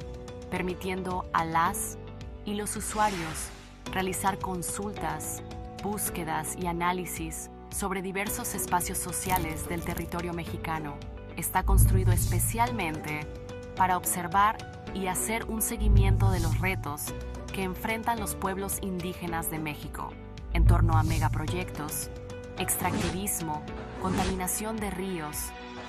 permitiendo a las y los usuarios realizar consultas, búsquedas y análisis sobre diversos espacios sociales del territorio mexicano. Está construido especialmente para observar y hacer un seguimiento de los retos que enfrentan los pueblos indígenas de México en torno a megaproyectos, extractivismo, contaminación de ríos,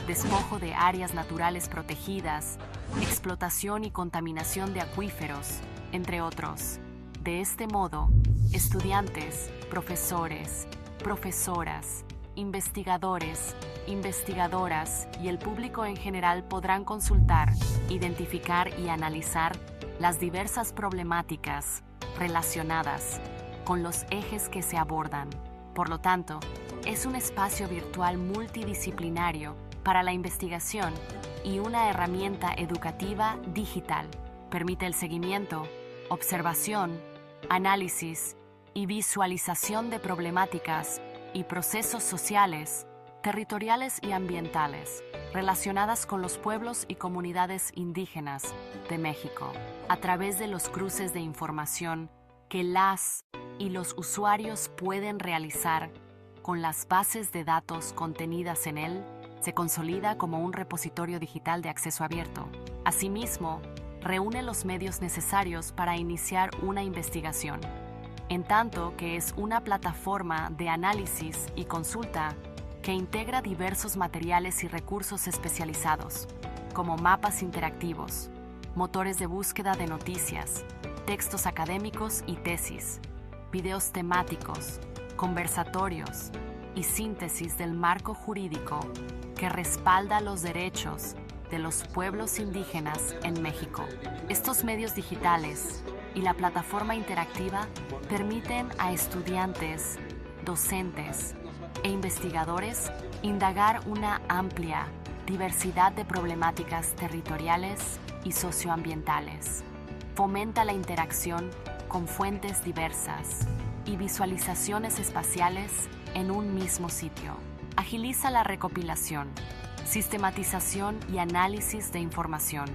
despojo de áreas naturales protegidas, explotación y contaminación de acuíferos, entre otros. De este modo, estudiantes, profesores, profesoras, investigadores, investigadoras y el público en general podrán consultar, identificar y analizar las diversas problemáticas relacionadas con los ejes que se abordan. Por lo tanto, es un espacio virtual multidisciplinario para la investigación y una herramienta educativa digital. Permite el seguimiento, observación, análisis y visualización de problemáticas y procesos sociales, territoriales y ambientales relacionadas con los pueblos y comunidades indígenas de México, a través de los cruces de información que las y los usuarios pueden realizar con las bases de datos contenidas en él. Se consolida como un repositorio digital de acceso abierto. Asimismo, reúne los medios necesarios para iniciar una investigación, en tanto que es una plataforma de análisis y consulta que que integra diversos materiales y recursos especializados, como mapas interactivos, motores de búsqueda de noticias, textos académicos y tesis, videos temáticos, conversatorios y síntesis del marco jurídico que respalda los derechos de los pueblos indígenas en México. Estos medios digitales y la plataforma interactiva permiten a estudiantes, docentes e investigadores indagar una amplia diversidad de problemáticas territoriales y socioambientales. Fomenta la interacción con fuentes diversas y visualizaciones espaciales en un mismo sitio. Agiliza la recopilación, sistematización y análisis de información.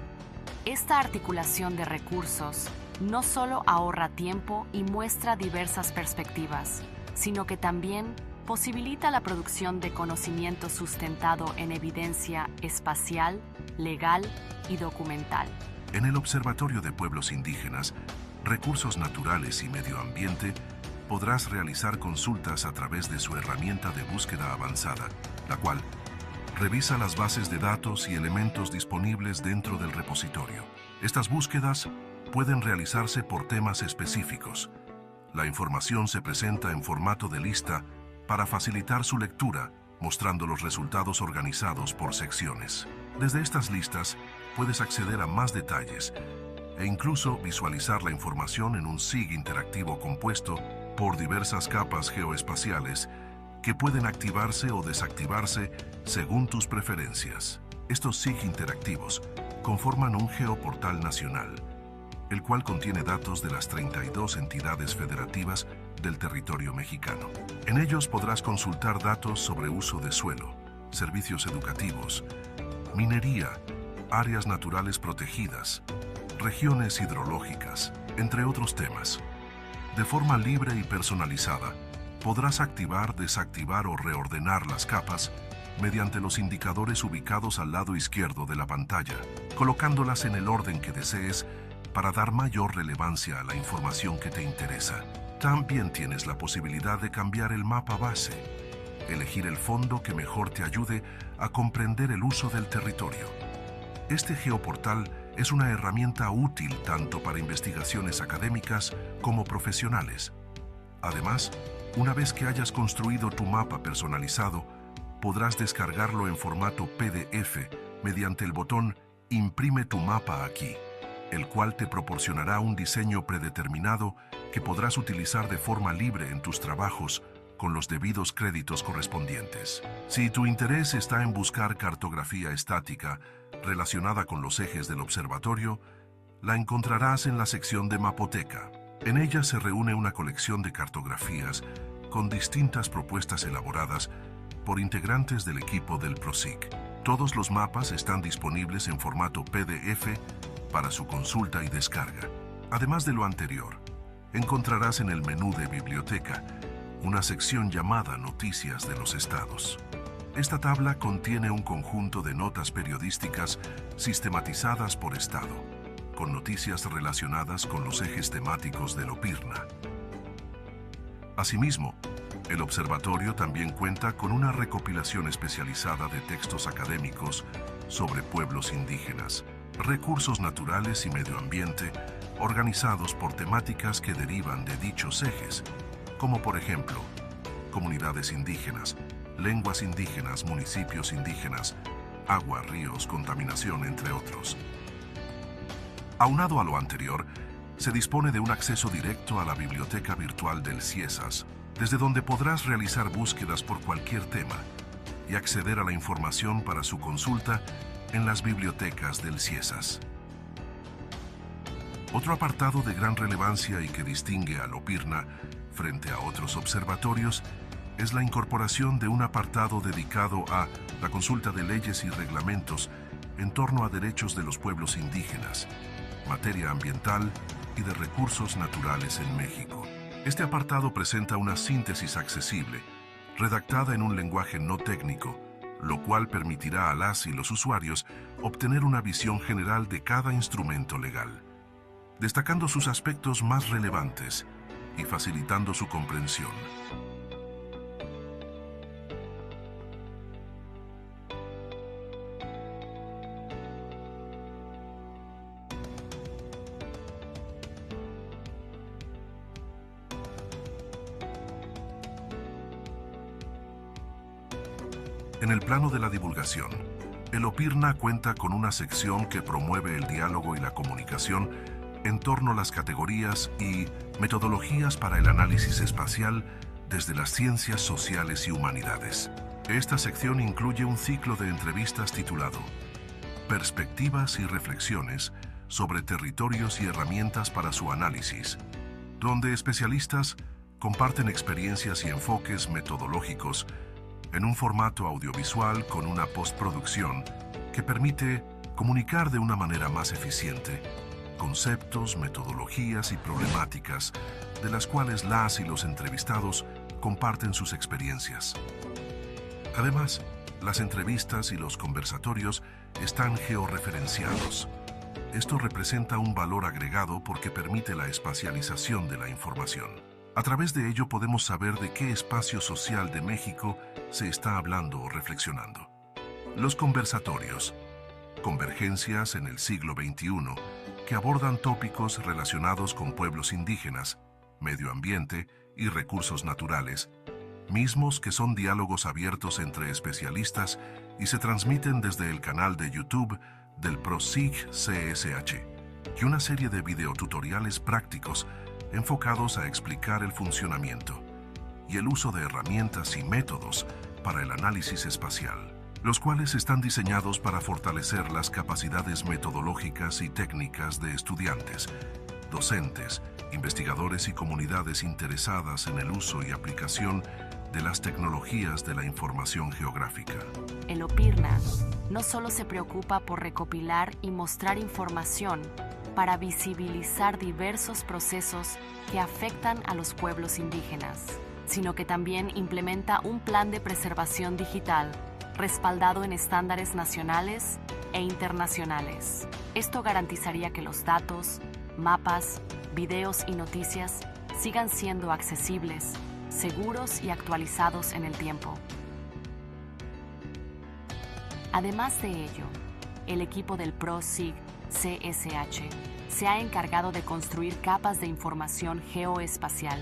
Esta articulación de recursos no solo ahorra tiempo y muestra diversas perspectivas, sino que también posibilita la producción de conocimiento sustentado en evidencia espacial, legal y documental. En el Observatorio de Pueblos Indígenas, Recursos Naturales y Medio Ambiente, podrás realizar consultas a través de su herramienta de búsqueda avanzada, la cual revisa las bases de datos y elementos disponibles dentro del repositorio. Estas búsquedas pueden realizarse por temas específicos. La información se presenta en formato de lista para facilitar su lectura, mostrando los resultados organizados por secciones. Desde estas listas puedes acceder a más detalles e incluso visualizar la información en un SIG interactivo compuesto por diversas capas geoespaciales que pueden activarse o desactivarse según tus preferencias. Estos SIG interactivos conforman un geoportal nacional, el cual contiene datos de las 32 entidades federativas del territorio mexicano. En ellos podrás consultar datos sobre uso de suelo, servicios educativos, minería, áreas naturales protegidas, regiones hidrológicas, entre otros temas. De forma libre y personalizada, podrás activar, desactivar o reordenar las capas mediante los indicadores ubicados al lado izquierdo de la pantalla, colocándolas en el orden que desees para dar mayor relevancia a la información que te interesa. También tienes la posibilidad de cambiar el mapa base, elegir el fondo que mejor te ayude a comprender el uso del territorio. Este geoportal es una herramienta útil tanto para investigaciones académicas como profesionales. Además, una vez que hayas construido tu mapa personalizado, podrás descargarlo en formato PDF mediante el botón Imprime tu mapa aquí, el cual te proporcionará un diseño predeterminado que podrás utilizar de forma libre en tus trabajos con los debidos créditos correspondientes. Si tu interés está en buscar cartografía estática relacionada con los ejes del observatorio, la encontrarás en la sección de Mapoteca. En ella se reúne una colección de cartografías con distintas propuestas elaboradas por integrantes del equipo del PROSIC. Todos los mapas están disponibles en formato PDF para su consulta y descarga. Además de lo anterior, encontrarás en el menú de Biblioteca una sección llamada Noticias de los Estados. Esta tabla contiene un conjunto de notas periodísticas sistematizadas por estado, con noticias relacionadas con los ejes temáticos del OPIRNA. Asimismo, el observatorio también cuenta con una recopilación especializada de textos académicos sobre pueblos indígenas, recursos naturales y medio ambiente, organizados por temáticas que derivan de dichos ejes, como por ejemplo, comunidades indígenas, lenguas indígenas, municipios indígenas, agua, ríos, contaminación, entre otros. Aunado a lo anterior, se dispone de un acceso directo a la biblioteca virtual del CIESAS, desde donde podrás realizar búsquedas por cualquier tema y acceder a la información para su consulta en las bibliotecas del CIESAS. Otro apartado de gran relevancia y que distingue al OPIRNA frente a otros observatorios es la incorporación de un apartado dedicado a la consulta de leyes y reglamentos en torno a derechos de los pueblos indígenas, materia ambiental y de recursos naturales en México. Este apartado presenta una síntesis accesible, redactada en un lenguaje no técnico, lo cual permitirá a las y los usuarios obtener una visión general de cada instrumento legal, destacando sus aspectos más relevantes y facilitando su comprensión. En el plano de la divulgación, el OPIRNA cuenta con una sección que promueve el diálogo y la comunicación en torno a las categorías y metodologías para el análisis espacial desde las ciencias sociales y humanidades. Esta sección incluye un ciclo de entrevistas titulado Perspectivas y reflexiones sobre territorios y herramientas para su análisis, donde especialistas comparten experiencias y enfoques metodológicos en un formato audiovisual con una postproducción que permite comunicar de una manera más eficiente conceptos, metodologías y problemáticas de las cuales las y los entrevistados comparten sus experiencias. Además, las entrevistas y los conversatorios están georreferenciados. Esto representa un valor agregado porque permite la espacialización de la información. A través de ello podemos saber de qué espacio social de México se está hablando o reflexionando. Los conversatorios, convergencias en el siglo XXI, que abordan tópicos relacionados con pueblos indígenas, medio ambiente y recursos naturales, mismos que son diálogos abiertos entre especialistas y se transmiten desde el canal de YouTube del PROSIG CSH y una serie de videotutoriales prácticos enfocados a explicar el funcionamiento y el uso de herramientas y métodos para el análisis espacial, los cuales están diseñados para fortalecer las capacidades metodológicas y técnicas de estudiantes, docentes, investigadores y comunidades interesadas en el uso y aplicación de las tecnologías de la información geográfica. El OPIRNA no solo se preocupa por recopilar y mostrar información para visibilizar diversos procesos que afectan a los pueblos indígenas, sino que también implementa un plan de preservación digital respaldado en estándares nacionales e internacionales. Esto garantizaría que los datos, mapas, videos y noticias sigan siendo accesibles, seguros y actualizados en el tiempo. Además de ello, el equipo del PROSIG CSH se ha encargado de construir capas de información geoespacial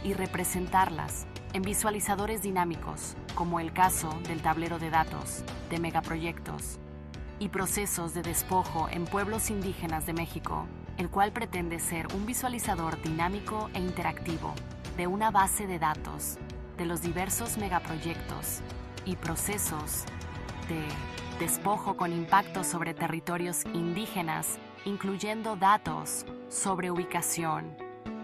y representarlas en visualizadores dinámicos, como el caso del tablero de datos de megaproyectos y procesos de despojo en pueblos indígenas de México, el cual pretende ser un visualizador dinámico e interactivo de una base de datos de los diversos megaproyectos y procesos de despojo con impacto sobre territorios indígenas, incluyendo datos sobre ubicación,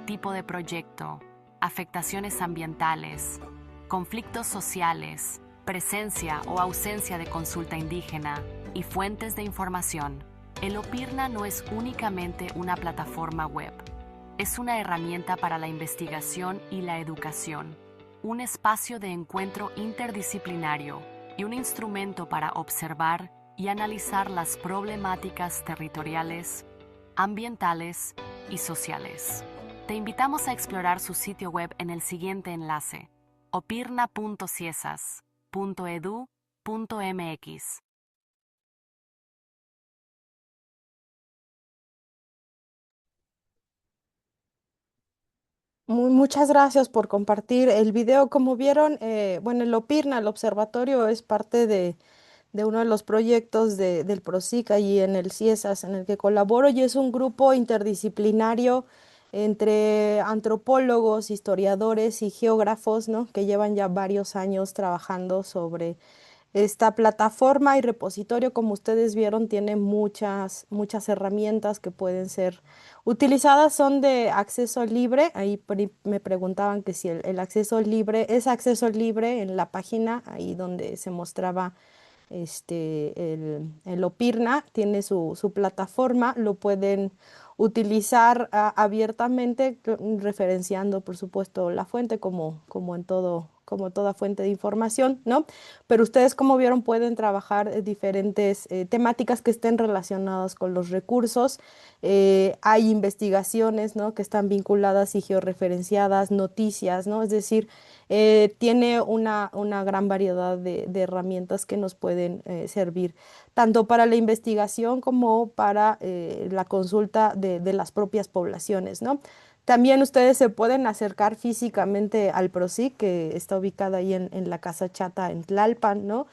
tipo de proyecto, afectaciones ambientales, conflictos sociales, presencia o ausencia de consulta indígena y fuentes de información. El OPIRNA no es únicamente una plataforma web. Es una herramienta para la investigación y la educación, un espacio de encuentro interdisciplinario y un instrumento para observar y analizar las problemáticas territoriales, ambientales y sociales. Te invitamos a explorar su sitio web en el siguiente enlace: opirna.ciesas.edu.mx. Muchas gracias por compartir el video. Como vieron, bueno, el OPIRNA, el observatorio, es parte de uno de los proyectos del PROSICA y en el CIESAS en el que colaboro, y es un grupo interdisciplinario entre antropólogos, historiadores y geógrafos, ¿no? Que llevan ya varios años trabajando sobre esta plataforma y repositorio. Como ustedes vieron, tiene muchas herramientas que pueden ser utilizadas, son de acceso libre. Ahí me preguntaban que si el acceso libre es acceso libre en la página, ahí donde se mostraba el OPIRNA, tiene su plataforma, lo pueden utilizar abiertamente, referenciando, por supuesto, la fuente como en todo, como toda fuente de información, ¿no? Pero ustedes, como vieron, pueden trabajar diferentes temáticas que estén relacionadas con los recursos. Hay investigaciones, ¿no? Que están vinculadas y georreferenciadas, noticias, ¿no? Es decir, tiene una gran variedad de herramientas que nos pueden servir tanto para la investigación como para la consulta de las propias poblaciones, ¿no? También ustedes se pueden acercar físicamente al PROSIC, que está ubicada ahí en la Casa Chata en Tlalpan, ¿no?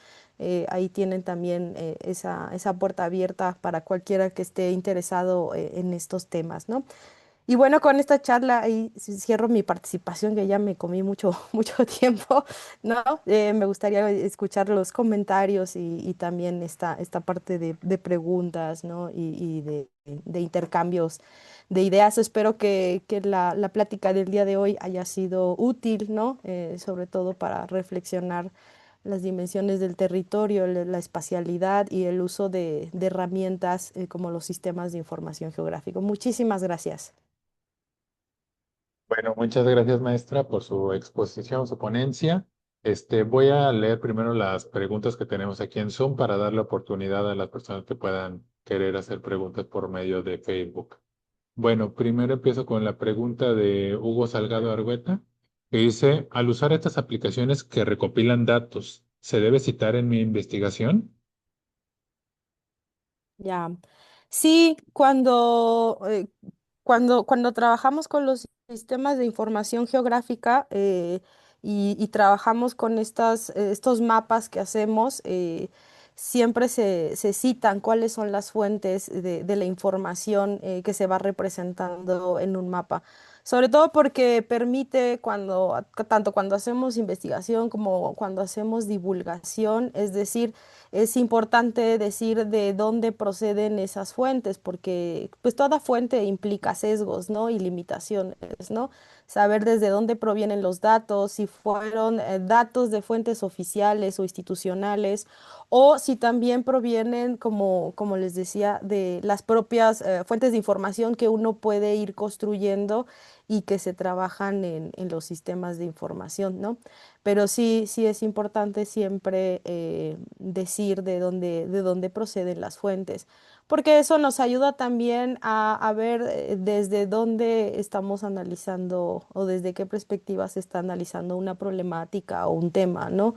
Ahí tienen también esa puerta abierta para cualquiera que esté interesado en estos temas, ¿no? Y bueno, con esta charla ahí cierro mi participación, que ya me comí mucho, mucho tiempo, ¿no? Me gustaría escuchar los comentarios y también esta parte de preguntas, ¿no? Y de intercambios de ideas. Espero que la plática del día de hoy haya sido útil, ¿no? Sobre todo para reflexionar las dimensiones del territorio, la espacialidad y el uso de herramientas como los sistemas de información geográfico. Muchísimas gracias. Bueno, muchas gracias, maestra, por su exposición, su ponencia. Voy a leer primero las preguntas que tenemos aquí en Zoom para darle oportunidad a las personas que puedan querer hacer preguntas por medio de Facebook. Bueno, primero empiezo con la pregunta de Hugo Salgado Argueta, que dice, al usar estas aplicaciones que recopilan datos, ¿se debe citar en mi investigación? Ya. Sí, cuando trabajamos con los sistemas de información geográfica y trabajamos con estos mapas que hacemos, siempre se citan cuáles son las fuentes de la información que se va representando en un mapa. Sobre todo porque permite tanto cuando hacemos investigación como cuando hacemos divulgación, es decir, es importante decir de dónde proceden esas fuentes, porque pues toda fuente implica sesgos, ¿no? Y limitaciones, ¿no? Saber desde dónde provienen los datos, si fueron datos de fuentes oficiales o institucionales, o si también provienen, como les decía, de las propias fuentes de información que uno puede ir construyendo y que se trabajan en los sistemas de información, ¿no? Pero sí es importante siempre decir de dónde proceden las fuentes, porque eso nos ayuda también a ver desde dónde estamos analizando o desde qué perspectiva se está analizando una problemática o un tema, ¿no?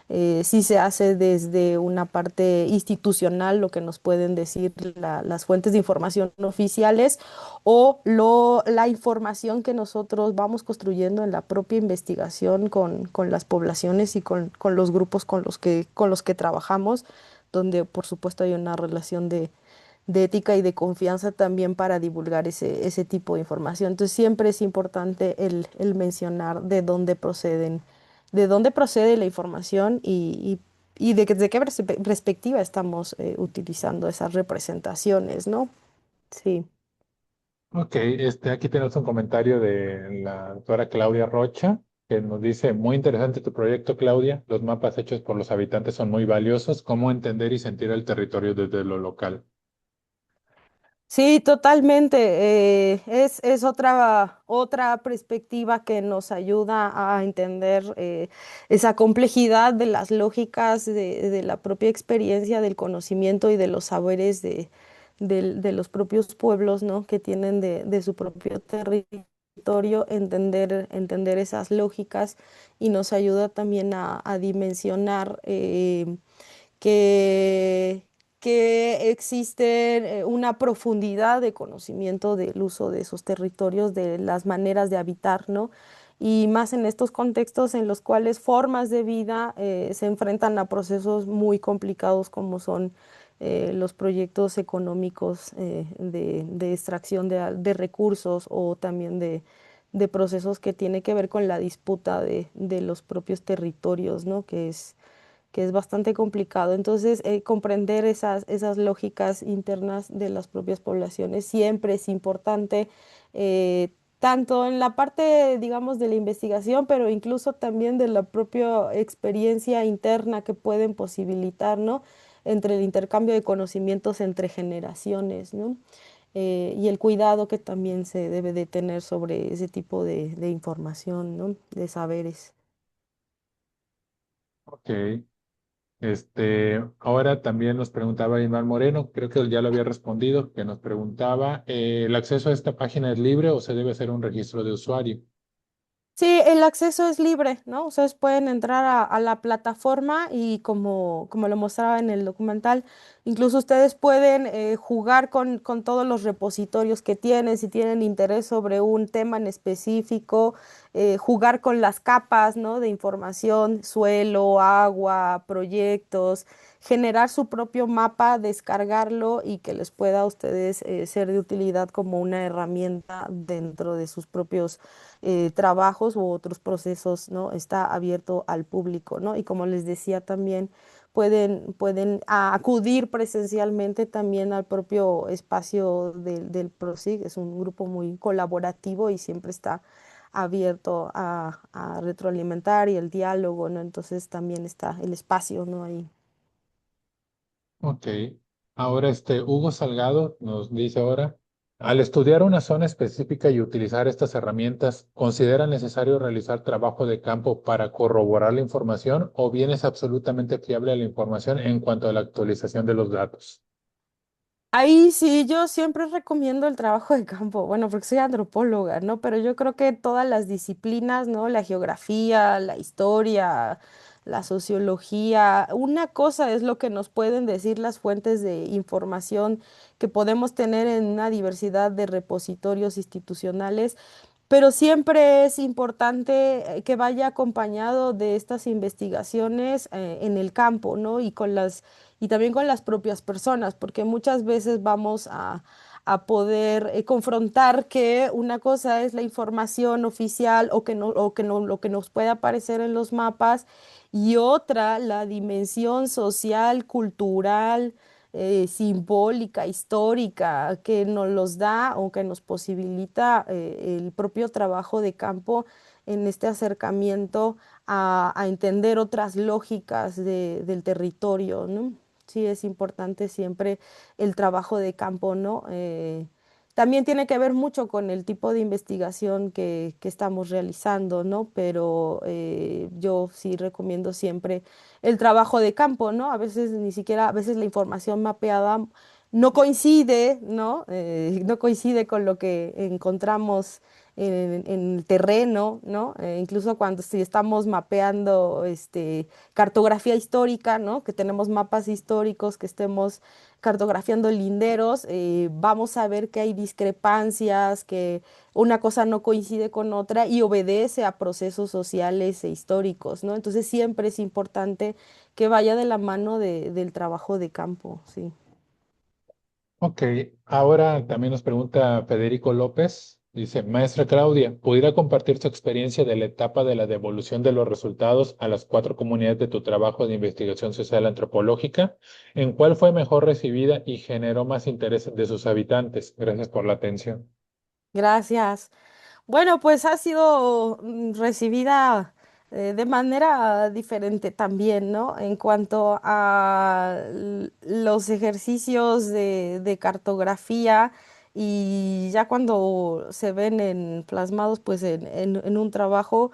Si se hace desde una parte institucional, lo que nos pueden decir las fuentes de información oficiales, o la información que nosotros vamos construyendo en la propia investigación con las poblaciones y con los grupos con los que trabajamos, donde por supuesto hay una relación de ética y de confianza también para divulgar ese tipo de información. Entonces siempre es importante el mencionar de dónde procede la información y de qué perspectiva estamos utilizando esas representaciones, ¿no? Sí. Ok, aquí tenemos un comentario de la doctora Claudia Rocha, que nos dice, muy interesante tu proyecto, Claudia. Los mapas hechos por los habitantes son muy valiosos. ¿Cómo entender y sentir el territorio desde lo local? Sí, totalmente. Es otra perspectiva que nos ayuda a entender esa complejidad de las lógicas de la propia experiencia, del conocimiento y de los saberes de los propios pueblos, ¿no? Que tienen de su propio territorio, entender esas lógicas y nos ayuda también a dimensionar. Que, que existe una profundidad de conocimiento del uso de esos territorios, de las maneras de habitar, ¿no? Y más en estos contextos en los cuales formas de vida se enfrentan a procesos muy complicados como son los proyectos económicos de extracción de recursos o también de procesos que tiene que ver con la disputa de los propios territorios, ¿no? Que es bastante complicado. Entonces, comprender esas lógicas internas de las propias poblaciones siempre es importante, tanto en la parte, digamos, de la investigación, pero incluso también de la propia experiencia interna que pueden posibilitar, ¿no? Entre el intercambio de conocimientos entre generaciones, ¿no? Y el cuidado que también se debe de tener sobre ese tipo de información, ¿no? De saberes. Ok. Ahora también nos preguntaba Iván Moreno, creo que ya lo había respondido, que nos preguntaba, ¿el acceso a esta página es libre o se debe hacer un registro de usuario? Sí, el acceso es libre, ¿no? Ustedes pueden entrar a la plataforma y como lo mostraba en el documental, incluso ustedes pueden jugar con todos los repositorios que tienen, si tienen interés sobre un tema en específico, jugar con las capas, ¿no? De información, suelo, agua, proyectos, generar su propio mapa, descargarlo y que les pueda a ustedes ser de utilidad como una herramienta dentro de sus propios trabajos u otros procesos, ¿no? Está abierto al público, ¿no? Y como les decía también, pueden acudir presencialmente también al propio espacio del PROSIG. Es un grupo muy colaborativo y siempre está abierto a retroalimentar y el diálogo, ¿no? Entonces también está el espacio, ¿no? Ahí. Ok. Ahora Hugo Salgado nos dice ahora, al estudiar una zona específica y utilizar estas herramientas, ¿considera necesario realizar trabajo de campo para corroborar la información o bien es absolutamente fiable la información en cuanto a la actualización de los datos? Ahí sí, yo siempre recomiendo el trabajo de campo, bueno, porque soy antropóloga, ¿no? Pero yo creo que todas las disciplinas, ¿no? La geografía, la historia, la sociología, una cosa es lo que nos pueden decir las fuentes de información que podemos tener en una diversidad de repositorios institucionales, pero siempre es importante que vaya acompañado de estas investigaciones en el campo, ¿no? Y también con las propias personas, porque muchas veces vamos a poder confrontar que una cosa es la información oficial o que no, lo que nos puede aparecer en los mapas y otra la dimensión social, cultural, simbólica, histórica, que nos los da o que nos posibilita el propio trabajo de campo en este acercamiento a entender otras lógicas del territorio, ¿no? Sí, es importante siempre el trabajo de campo, ¿no? También tiene que ver mucho con el tipo de investigación que estamos realizando, ¿no? Pero yo sí recomiendo siempre el trabajo de campo, ¿no? A veces ni siquiera, a veces la información mapeada no coincide, ¿no? No coincide con lo que encontramos en el terreno, ¿no? Incluso cuando si estamos mapeando cartografía histórica, ¿no? Que tenemos mapas históricos, que estemos cartografiando linderos, vamos a ver que hay discrepancias, que una cosa no coincide con otra y obedece a procesos sociales e históricos, ¿no? Entonces siempre es importante que vaya de la mano del trabajo de campo, sí. Ok, ahora también nos pregunta Federico López. Dice, maestra Claudia, ¿pudiera compartir su experiencia de la etapa de la devolución de los resultados a las 4 comunidades de tu trabajo de investigación social antropológica? ¿En cuál fue mejor recibida y generó más interés de sus habitantes? Gracias por la atención. Gracias. Bueno, pues ha sido recibida de manera diferente también, ¿no? En cuanto a los ejercicios de cartografía y ya cuando se ven plasmados pues en un trabajo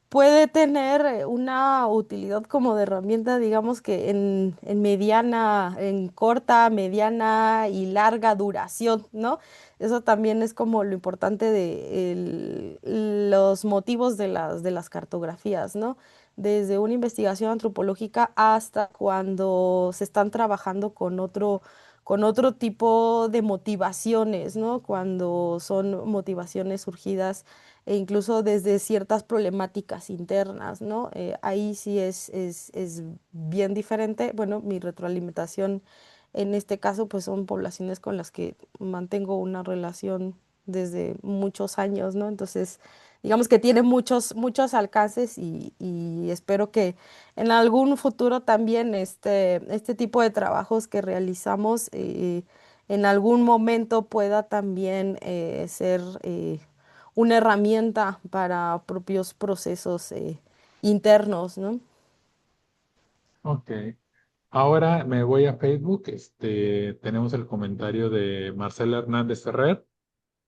puede tener una utilidad como de herramienta, digamos que en mediana, en corta, mediana y larga duración, ¿no? Eso también es como lo importante de los motivos de las cartografías, ¿no? Desde una investigación antropológica hasta cuando se están trabajando con otro tipo de motivaciones, ¿no? Cuando son motivaciones surgidas e incluso desde ciertas problemáticas internas, ¿no? Ahí sí es bien diferente. Bueno, mi retroalimentación en este caso, pues son poblaciones con las que mantengo una relación desde muchos años, ¿no? Entonces, digamos que tiene muchos alcances y espero que en algún futuro también este tipo de trabajos que realizamos en algún momento pueda también ser una herramienta para propios procesos internos, ¿no? Ok, ahora me voy a Facebook. Tenemos el comentario de Marcela Hernández Ferrer.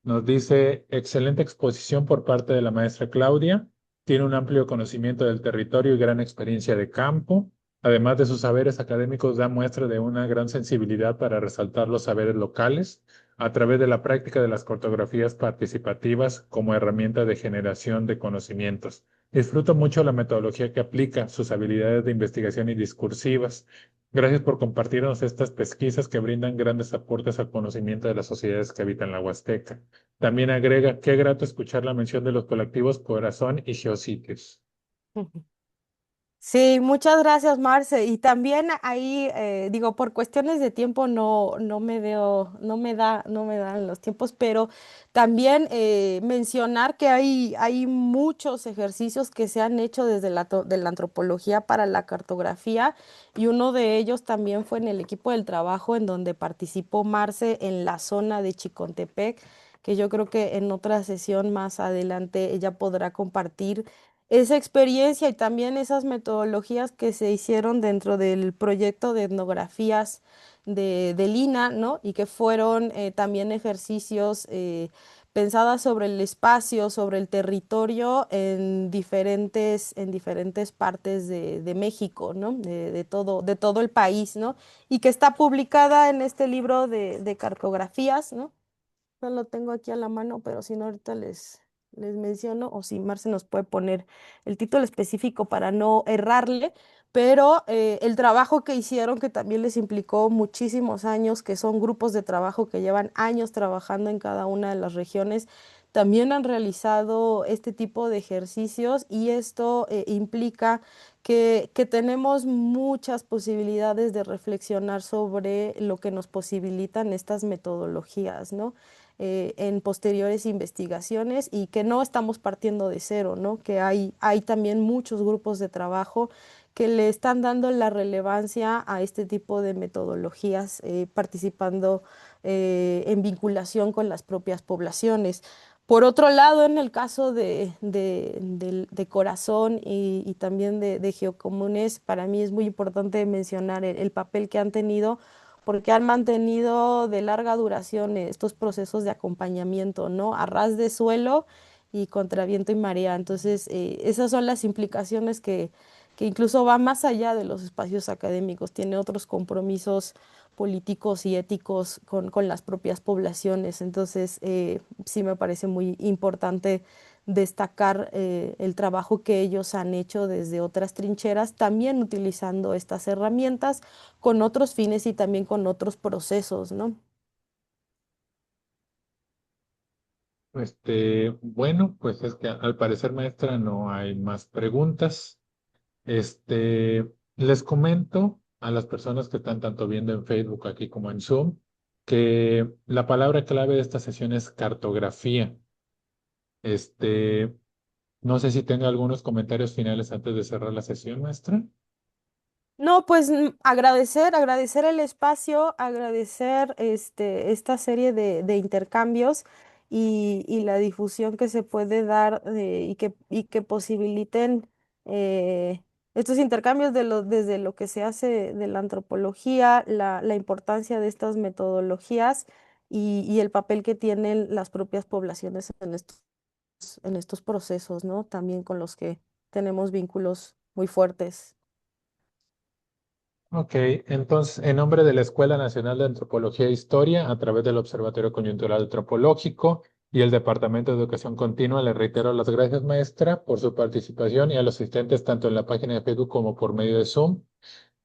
Nos dice, excelente exposición por parte de la maestra Claudia. Tiene un amplio conocimiento del territorio y gran experiencia de campo. Además de sus saberes académicos, da muestra de una gran sensibilidad para resaltar los saberes locales a través de la práctica de las cartografías participativas como herramienta de generación de conocimientos. Disfruto mucho la metodología que aplica, sus habilidades de investigación y discursivas. Gracias por compartirnos estas pesquisas que brindan grandes aportes al conocimiento de las sociedades que habitan la Huasteca. También agrega, qué grato escuchar la mención de los colectivos Corazón y Geositios. Sí, muchas gracias, Marce. Y también ahí, digo, por cuestiones de tiempo no me dan los tiempos, pero también mencionar que hay muchos ejercicios que se han hecho desde de la antropología para la cartografía, y uno de ellos también fue en el equipo del trabajo en donde participó Marce en la zona de Chicontepec, que yo creo que en otra sesión más adelante ella podrá compartir esa experiencia y también esas metodologías que se hicieron dentro del proyecto de etnografías del INA, ¿no? Y que fueron también ejercicios pensadas sobre el espacio, sobre el territorio en diferentes partes de México, ¿no? De todo el país, ¿no? Y que está publicada en este libro de cartografías, ¿no? No lo tengo aquí a la mano, pero si no, ahorita les menciono, o si Marce nos puede poner el título específico para no errarle, pero el trabajo que hicieron, que también les implicó muchísimos años, que son grupos de trabajo que llevan años trabajando en cada una de las regiones, también han realizado este tipo de ejercicios, y esto implica que tenemos muchas posibilidades de reflexionar sobre lo que nos posibilitan estas metodologías, ¿no? En posteriores investigaciones, y que no estamos partiendo de cero, ¿no? Que hay también muchos grupos de trabajo que le están dando la relevancia a este tipo de metodologías, participando en vinculación con las propias poblaciones. Por otro lado, en el caso de Corazón y también de Geocomunes, para mí es muy importante mencionar el papel que han tenido, porque han mantenido de larga duración estos procesos de acompañamiento, ¿no? A ras de suelo y contra viento y marea. Entonces, esas son las implicaciones que incluso va más allá de los espacios académicos, tiene otros compromisos políticos y éticos con las propias poblaciones. Entonces, sí me parece muy importante destacar el trabajo que ellos han hecho desde otras trincheras, también utilizando estas herramientas con otros fines y también con otros procesos, ¿no? Bueno, pues es que al parecer, maestra, no hay más preguntas. Les comento a las personas que están tanto viendo en Facebook aquí como en Zoom que la palabra clave de esta sesión es cartografía. Este, no sé si tenga algunos comentarios finales antes de cerrar la sesión, maestra. No, pues agradecer el espacio, agradecer esta serie de intercambios y la difusión que se puede dar, y que posibiliten eh, estos intercambios desde lo que se hace de la antropología, la importancia de estas metodologías y el papel que tienen las propias poblaciones en estos procesos, ¿no? También con los que tenemos vínculos muy fuertes. Ok, entonces, en nombre de la Escuela Nacional de Antropología e Historia, a través del Observatorio Coyuntural Antropológico y el Departamento de Educación Continua, le reitero las gracias, maestra, por su participación, y a los asistentes tanto en la página de Facebook como por medio de Zoom.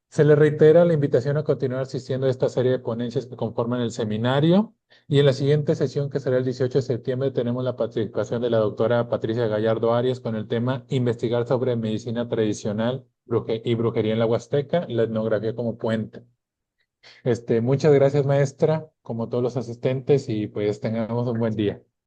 Se le reitera la invitación a continuar asistiendo a esta serie de ponencias que conforman el seminario, y en la siguiente sesión, que será el 18 de septiembre, tenemos la participación de la doctora Patricia Gallardo Arias con el tema Investigar sobre medicina tradicional y brujería en la Huasteca, la etnografía como puente. Muchas gracias, maestra, como todos los asistentes, y pues tengamos un buen día.